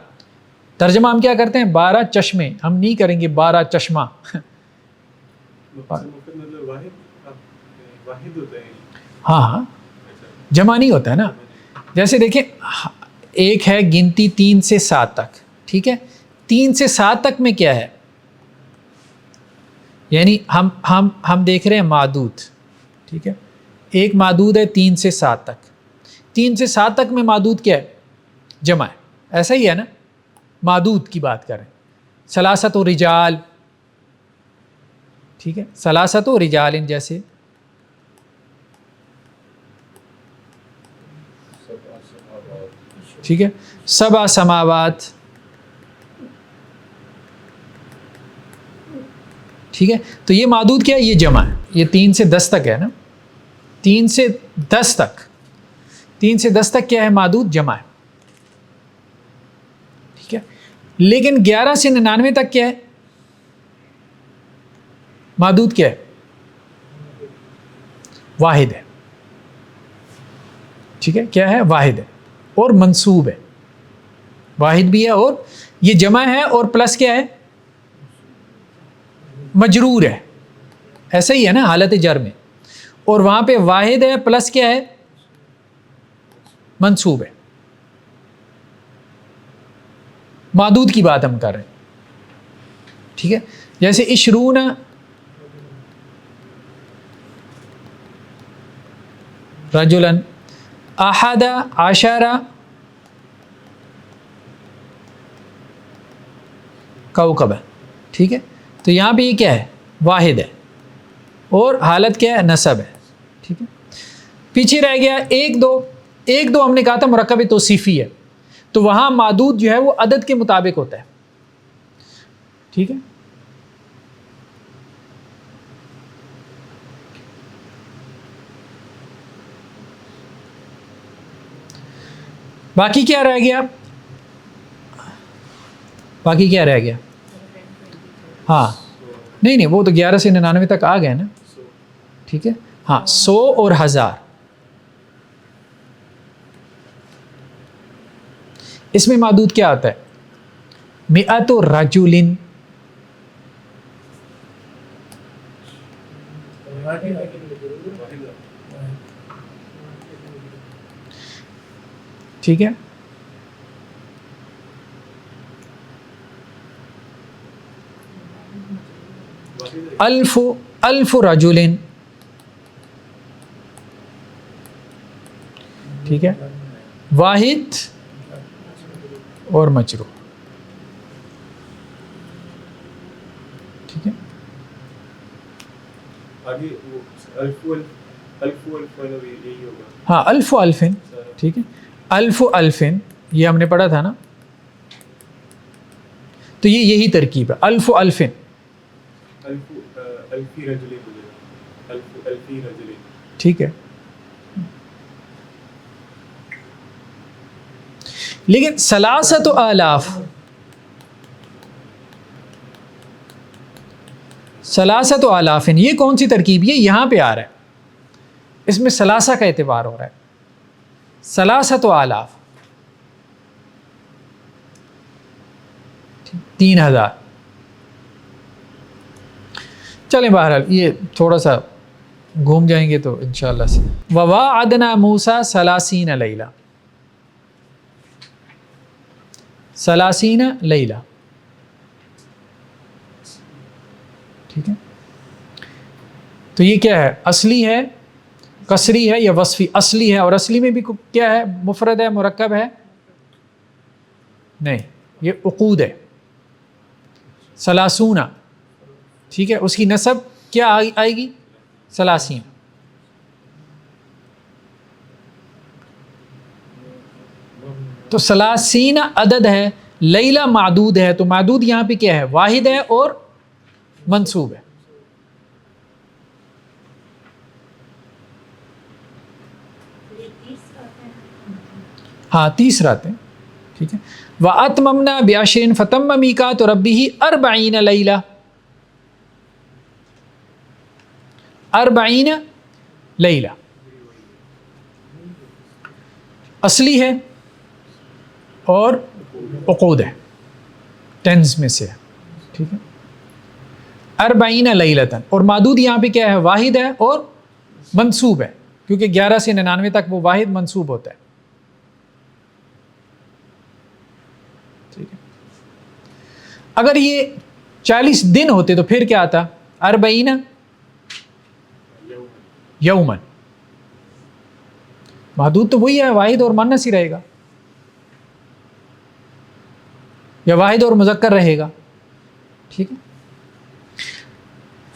S1: ترجمہ ہم کیا کرتے ہیں؟ 12 چشمے. ہم نہیں کریں گے 12 چشمہ.
S2: مطلب واحد ہوتا ہے.
S1: ہاں, جمع نہیں ہوتا ہے نا. جیسے دیکھیں, ایک ہے گنتی 3 سے 7 تک. ٹھیک ہے, 3 سے 7 تک میں کیا ہے؟ یعنی ہم دیکھ رہے ہیں معدود. ٹھیک ہے, ایک معدود ہے 3 سے 7 تک. 3 سے 7 تک میں معدود کیا ہے؟ جمع ہے. ایسا ہی ہے نا, معدود کی بات کریں. ثلاثت و رجال. ٹھیک ہے, ثلاثت و رجال ان جیسے. ٹھیک ہے, 7 سماوات. ٹھیک ہے, تو یہ معدود کیا ہے؟ یہ جمع ہے. یہ 3 سے 10 تک ہے نا, 3 سے 10 تک. 3 سے 10 تک کیا ہے؟ معدود, جمع ہے. ٹھیک ہے, لیکن 11 سے 99 تک کیا ہے؟ معدود کیا ہے؟ واحد ہے. ٹھیک ہے, کیا ہے؟ واحد ہے, اور منصوب ہے. واحد بھی ہے, اور یہ جمع ہے, اور پلس کیا ہے؟ مجرور ہے. ایسا ہی ہے نا حالت جر میں. اور وہاں پہ واحد ہے, پلس کیا ہے؟ منصوب ہے. معدود کی بات ہم کر رہے ہیں. ٹھیک ہے, جیسے 20 رجلاً 11 کوكبا. ٹھیک ہے, تو یہاں پہ یہ کیا ہے؟ واحد ہے, اور حالت کیا ہے؟ نسب ہے. ٹھیک ہے, پیچھے رہ گیا 1 2. ایک دو ہم نے کہا تھا مرکب توصیفی ہے، تو وہاں معدود جو ہے وہ عدد کے مطابق ہوتا ہے، ٹھیک ہے. باقی کیا رہ گیا؟ باقی کیا رہ گیا؟ ہاں نہیں نہیں، وہ تو 11 سے 99 تک آ گئے نا، ٹھیک ہے. ہاں 100 اور 1000، اس میں معدود کیا آتا ہے؟ مئۃ رجل، ٹھیک ہے. الف رجل، ٹھیک ہے. واحد اور مجرور، ٹھیک ہے.
S2: آگے وہ الف یہی ہوگا.
S1: ہاں الف و الفن، ٹھیک ہے. الف و الفن یہ ہم نے پڑھا تھا نا، تو یہ یہی ترکیب ہے. الف و الفن،
S2: الفی رجلین ہو جائے گا، الفی رجلین،
S1: ٹھیک ہے. لیکن ثلاثۃ آلاف، ثلاثۃ آلاف یہ کون سی ترکیب؟ یہ یہاں پہ آ رہا ہے، اس میں ثلاثہ کا اعتبار ہو رہا ہے. ثلاثۃ آلاف 3000. چلیں بہرحال یہ تھوڑا سا گھوم جائیں گے تو انشاءاللہ سے. وواعدنا موسیٰ 30 لیلہ، 30 لیلہ، ٹھیک ہے. تو یہ کیا ہے؟ اصلی ہے، کسری ہے یا وصفی؟ اصلی ہے، اور اصلی میں بھی کیا ہے؟ مفرد ہے، مرکب ہے؟ نہیں، یہ عقود ہے. 30، ٹھیک ہے. اس کی نسب کیا آئے گی؟ 30. تو 30 عدد ہے، لیلہ معدود ہے، تو معدود یہاں پہ کیا ہے؟ واحد ہے اور منصوب ہے. ہاں 30 راتیں، ٹھیک ہے. وَأَتْمَمْنَا بِعَشْرٍ فَتَمَّ مِيقَاتُ رَبِّهِ 40 لیلہ، 40 لیلہ. اصلی ہے اور عقود ہے، ٹینز میں سے ہے، ٹھیک ہے. 40 لیلتاً، اور معدود یہاں پہ کیا ہے؟ واحد ہے اور منصوب ہے، کیونکہ 11 سے 99 تک وہ واحد منصوب ہوتا ہے، ٹھیک ہے. اگر یہ 40 دن ہوتے تو پھر کیا آتا؟ 40 یومن. محدود تو وہی ہے، واحد اور مؤنث ہی رہے گا، یا واحد اور مذکر رہے گا، ٹھیک ہے.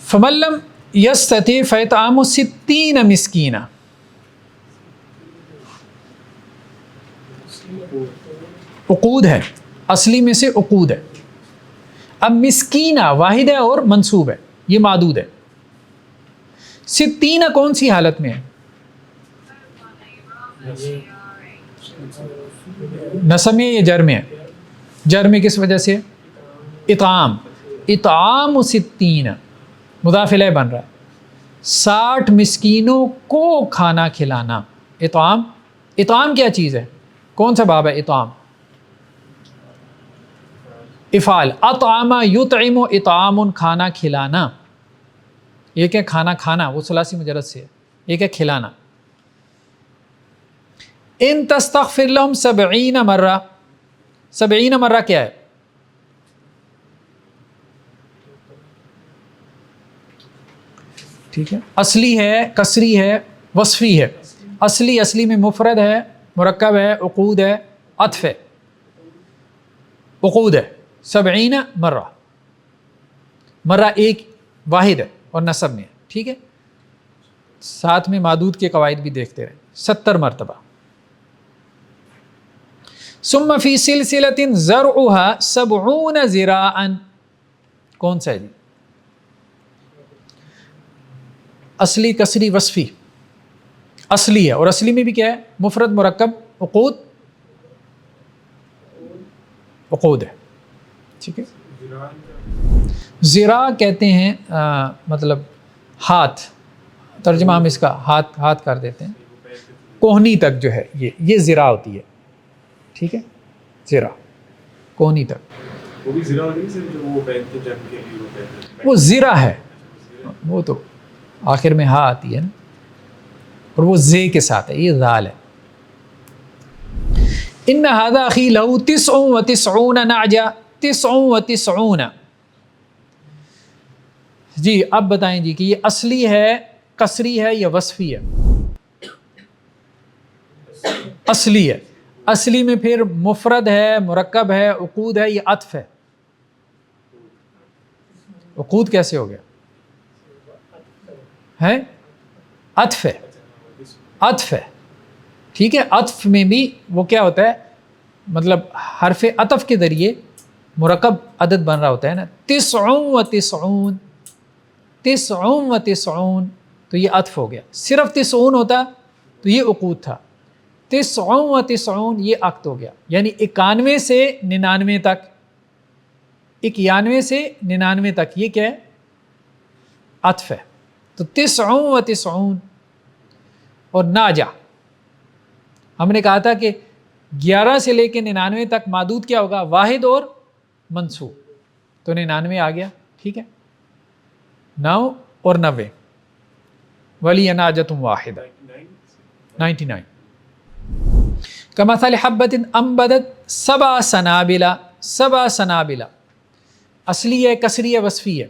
S1: فَمَن لَّمْ يَسْتَطِعْ فَإِطْعَامُ 60 مسکینہ، عقود ہے، اصلی میں سے عقود ہے. اب مسکینہ واحد ہے اور منصوب ہے، یہ معدود ہے. 60 کون سی حالت میں ہے؟ نصب میں یا جر میں ہے؟ جر میں کس وجہ سے؟ اطعام. اطعام 60 مضاف الیہ بن رہا ہے، 60 مسکینوں کو کھانا کھلانا. اطعام، اطعام کیا چیز ہے؟ کون سا باب ہے اطعام؟ افعال. اطعم یطعم اطعام، کھانا کھلانا. ایک ہے کھانا کھانا، وہ ثلاثی مجرد سے ہے، ایک ہے کھلانا. ان تستغفر لهم 70 مرہ، 70 مرہ کیا ہے؟ ٹھیک ہے. اصلی ہے، کسری ہے، وصفی ہے. اصلی میں مفرد ہے، مرکب ہے، عقود ہے، عطف ہے، عقود ہے. 70 مرہ، مرہ ایک واحد ہے اور نصب میں ہے، ٹھیک ہے. ساتھ میں معدود کے قواعد بھی دیکھتے رہیں. 70 مرتبہ، ثم فی سلسلۃ ذرعها 70 ذراعا، کون سا ہے جی؟ اصلی کسری وصفی، اصلی ہے، اور اصلی میں بھی کیا ہے؟ مفرد مرکب عقود، عقود ہے، ٹھیک ہے. ذراع کہتے ہیں مطلب ہاتھ، ترجمہ ہم اس کا ہاتھ کر دیتے ہیں، کوہنی تک جو ہے یہ ذراع ہوتی ہے، ٹھیک ہے. ذراع کوہنی تک،
S2: وہ بھی زیرہ نہیں صرف جو وہ پہنتے ہیں جنگ کے لیے وہ پہنتے ہیں،
S1: وہ ذراع ہے، وہ تو آخر میں ہاں آتی ہے نا، اور وہ زے کے ساتھ ہے، یہ ذال ہے. ان هذا اخی له 99 نعجہ، 99. جی اب بتائیں جی کہ یہ اصلی ہے، کسری ہے یا وصفی ہے؟ اصلی ہے. اصلی میں پھر مفرد ہے، مرکب ہے، عقود ہے، یہ عطف ہے. عقود کیسے ہو گیا؟ ہے عطف ہے، عطف ہے، ٹھیک ہے. عطف میں بھی وہ کیا ہوتا ہے، مطلب حرف عطف کے ذریعے مرکب عدد بن رہا ہوتا ہے نا. 99 99 تو یہ عطف ہو گیا. صرف 90 ہوتا تو یہ عقود تھا. 99 یہ عقد ہو گیا، یعنی 91 سے 99 تک، 91 سے 99 تک یہ کیا ہے؟ عطف ہے. تو 99 اور ناجا، ہم نے کہا تھا کہ 11 سے لے کے 99 تک معدود کیا ہوگا؟ واحد اور منصوب. تو 99 آ گیا، ٹھیک ہے. 9 اور 90 ولی ناجۃ واحدہ، 99. کمثل حبۃ انبتت 7 سنابل، 7 سنابل. اصلی ہے، کسری ہے، وصفی ہے؟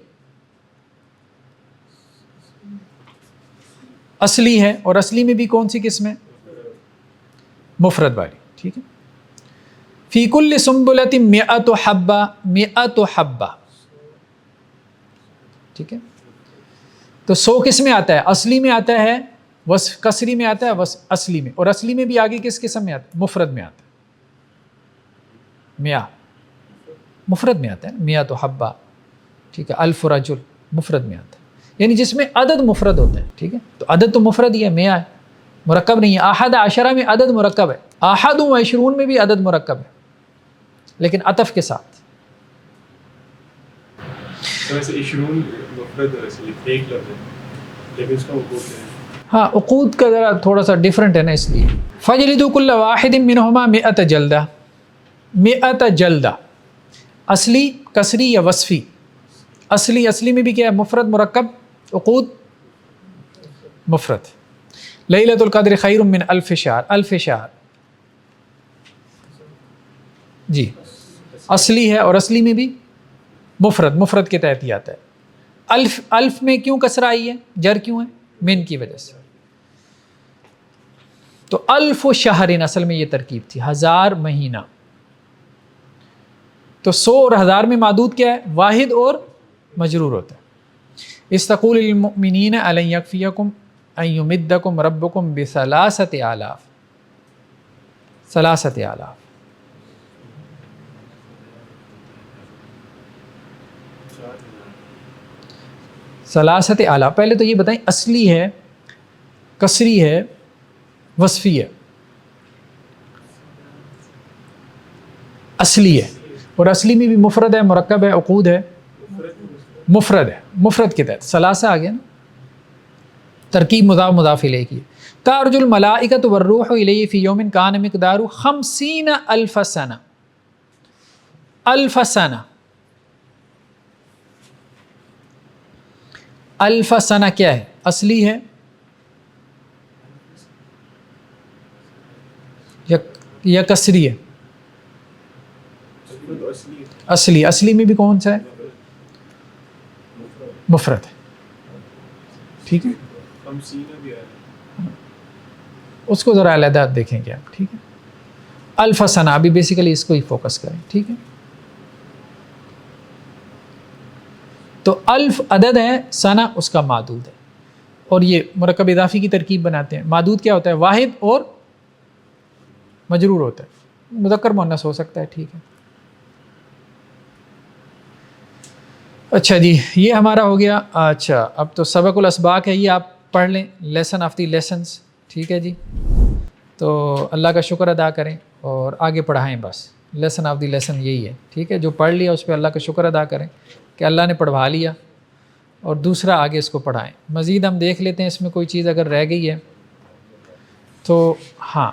S1: اصلی ہے، اور اصلی میں بھی کون سی قسم ہے؟ مفرد والی، ٹھیک ہے. فی کل سنبلۃ 100 حبہ، 100 حبہ، ٹھیک ہے. تو 100 کس میں آتا ہے؟ اصلی میں آتا ہے، کسری میں آتا ہے، اصلی میں. اور اصلی میں بھی آگے کس قسم میں آتا ہے؟ مفرد میں آتا ہے. 100 مفرد میں آتا ہے، 100 حبہ، ٹھیک ہے. 1000 رجل مفرد میں آتا ہے، یعنی جس میں عدد مفرد ہوتا ہے، ٹھیک ہے. تو عدد تو مفرد ہی ہے، 100 ہے، مرکب نہیں ہے. 11 میں عدد مرکب ہے، 21 میں بھی عدد مرکب ہے، لیکن عطف کے ساتھ.
S2: تو ویسے 20 مفرد ہے، ویسے ایک لفظ ہے، لیکن اس کا عقود ہے.
S1: ہاں عقود کا ذرا تھوڑا سا ڈیفرنٹ ہے نا، اس لیے. فَجْلِدُوا كُلَّ وَاحِدٍ مِّنْهُمَا 100 جلدہ، 100 جلدہ. اصلی، کسری یا وصفی؟ اصلی میں بھی کیا ہے؟ مفرد مرکب، عقود مفرد. لیلۃ القدر خیر من 1000 شہر، 1000 شہر جی اصلی ہے، اور اصلی میں بھی مفرد کے تحت ہی آتا ہے. الف میں کیوں کسرہ آئی ہے؟ جر کیوں ہے؟ من کی وجہ سے. تو 1000 شہرن اصل میں یہ ترکیب تھی، 1000 مہینہ. تو 100 اور 1000 میں معدود کیا ہے؟ واحد اور مجرور ہوتا ہے. استقول للمؤمنین الن یکفیکم ان یمدکم ربکم بثلاثۃ آلاف، 3,000. ثلاثۃ آلاف. پہلے تو یہ بتائیں اصلی ہے، کسری ہے، وصفی ہے؟ اصلی ہے، اور اصلی میں بھی مفرد ہے، مرکب ہے، عقود ہے، مفرد ہے. مفرد کے تحت ثلاثہ آ گیا نا. ترکیب مضاف مضاف الیہ کی. تعرج الملائکۃ والروح الیہ فی یوم کان مقدارہ 50,000 سنہ. 1000 سنہ، 1000 سنہ کیا ہے؟ اصلی ہے یا کسری ہے؟ اصلی میں بھی کون سا ہے؟ مفرد ہے، ٹھیک ہے. اس کو ذرا علیحدہ دیکھیں گے آپ، ٹھیک ہے. 1000 سنہ، ابھی بیسیکلی اس کو ہی فوکس کریں، ٹھیک ہے. تو 1000 عدد ہے، سنہ اس کا معدود ہے. اور یہ مرکب اضافی کی ترکیب بناتے ہیں. معدود کیا ہوتا ہے؟ واحد اور مجرور ہوتا ہے. مذکر مؤنث ہو سکتا ہے، ٹھیک ہے. اچھا جی، یہ ہمارا ہو گیا. اچھا اب تو سبق الاسباق ہے، یہ آپ پڑھ لیں، لیسن آف دی لیسنس. ٹھیک ہے جی، تو اللہ کا شکر ادا کریں اور آگے پڑھائیں. بس لیسن آف دی لیسن یہی ہے. ٹھیک ہے، جو پڑھ لیا اس پہ اللہ کا شکر ادا کریں کہ اللہ نے پڑھوا لیا، اور دوسرا آگے اس کو پڑھائیں. مزید ہم دیکھ لیتے ہیں اس میں کوئی چیز اگر رہ گئی ہے تو. ہاں،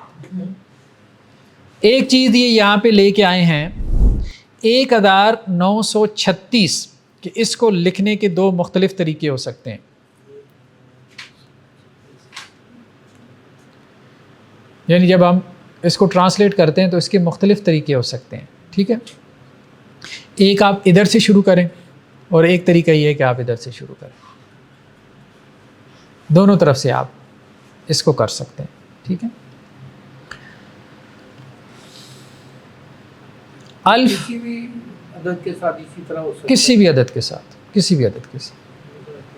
S1: ایک چیز یہ یہاں پہ لے کے آئے ہیں 1936 کہ اس کو لکھنے کے دو مختلف طریقے ہو سکتے ہیں. یعنی جب ہم اس کو ٹرانسلیٹ کرتے ہیں تو اس کے مختلف طریقے ہو سکتے ہیں. ٹھیک ہے، ایک آپ ادھر سے شروع کریں اور ایک طریقہ یہ ہے کہ آپ ادھر سے شروع کریں. دونوں طرف سے آپ اس کو کر سکتے ہیں. ٹھیک ہے، الف
S3: کسی بھی عدد کے ساتھ اسی طرح ہو سکتا ہے.
S1: کسی بھی عدد کے ساتھ، کسی بھی عدد کے ساتھ.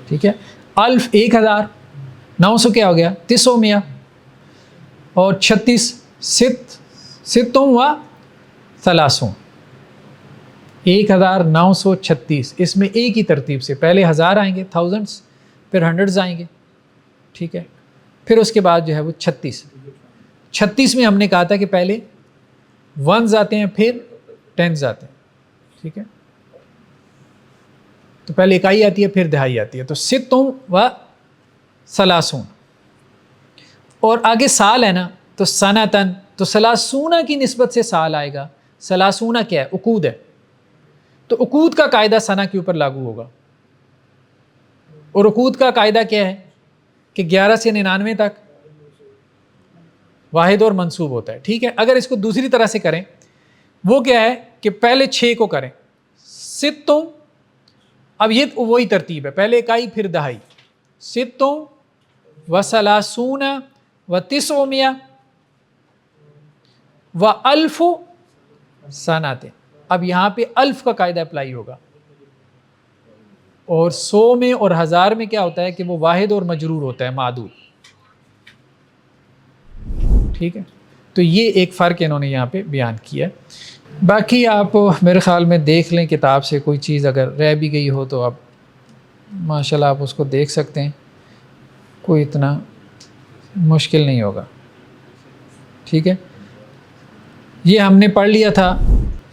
S1: ٹھیک ہے، الف 1900 کیا ہو گیا 300 اور 36 ستوں و 30. 1936 اس میں ایک ہی ترتیب سے پہلے 1000 آئیں گے، تھاؤزنڈس، پھر ہنڈریڈز آئیں گے. ٹھیک ہے، پھر اس کے بعد جو ہے وہ 36 میں ہم نے کہا تھا کہ پہلے ونز آتے ہیں پھر ٹینز آتے ہیں. ٹھیک ہے، تو پہلے اکائی آتی ہے پھر دہائی آتی ہے. تو 36 اور آگے سال ہے نا، تو سنتن، تو 30 کی نسبت سے سال آئے گا. 30 کیا ہے؟ عقود ہے، تو عقود کا قاعدہ سنہ کے اوپر لاگو ہوگا. اور عقود کا قاعدہ کیا ہے کہ 11 سے 99 تک واحد اور منصوب ہوتا ہے. ٹھیک ہے، اگر اس کو دوسری طرح سے کریں وہ کیا ہے کہ پہلے 6 کو کریں ستوں. اب یہ وہی ترتیب ہے، پہلے اکائی پھر دہائی. ستوں و 30 و 900 و الف سنۃ. اب یہاں پہ الف کا قاعدہ اپلائی ہوگا، اور 100 میں اور 1000 میں کیا ہوتا ہے کہ وہ واحد اور مجرور ہوتا ہے، معدود. ٹھیک ہے، تو یہ ایک فرق انہوں نے یہاں پہ بیان کیا. باقی آپ میرے خیال میں دیکھ لیں کتاب سے، کوئی چیز اگر رہ بھی گئی ہو تو آپ ماشاءاللہ آپ اس کو دیکھ سکتے ہیں، کوئی اتنا مشکل نہیں ہوگا. ٹھیک ہے، یہ ہم نے پڑھ لیا تھا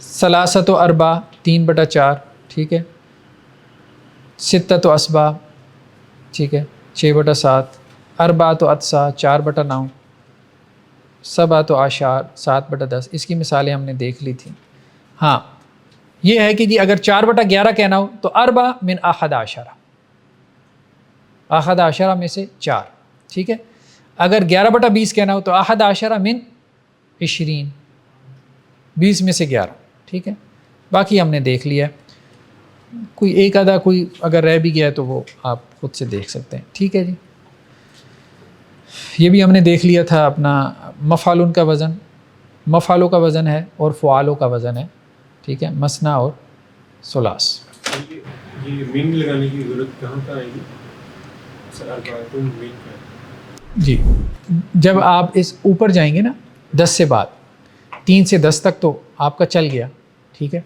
S1: 3 و 4 3/4. ٹھیک ہے، 6 و اسبا، ٹھیک ہے 6/7. 4 و ادسا 4/9. 7 و عشار 7/10. اس کی مثالیں ہم نے دیکھ لی تھیں. ہاں یہ ہے کہ جی اگر 4/11 کہنا ہو تو 4 من 11، 11 میں سے 4. ٹھیک ہے، اگر 11/20 کہنا ہو تو 11 من 20، 20 میں سے 11. ٹھیک ہے، باقی ہم نے دیکھ لیا. کوئی ایک آدھا کوئی اگر رہ بھی گیا تو وہ آپ خود سے دیکھ سکتے ہیں. ٹھیک ہے جی، یہ بھی ہم نے دیکھ لیا تھا. اپنا مفعول کا وزن، مفعولوں کا وزن ہے اور فعالوں کا وزن ہے. ٹھیک ہے، مثنا اور ثلاث.
S2: یہ مین لگانے کی ضرورت کہاں پہ آئے گی؟
S1: جی جب آپ اس اوپر جائیں گے نا 10 سے بعد 3 سے 10 تک تو آپ کا چل گیا. ٹھیک ہے،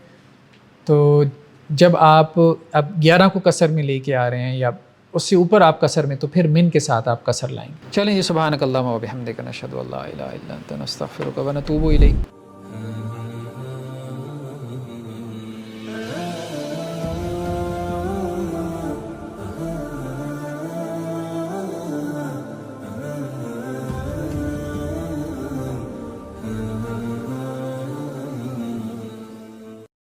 S1: تو جب آپ اب 11 کو کسر میں لے کے آ رہے ہیں یا اس سے اوپر آپ کسر میں، تو پھر من کے ساتھ آپ کسر لائیں گے. چلیں جی، سبحانک اللہم و بحمدک، نشہد ان لا الہ الا انت، نستغفرک و نتوب الیک.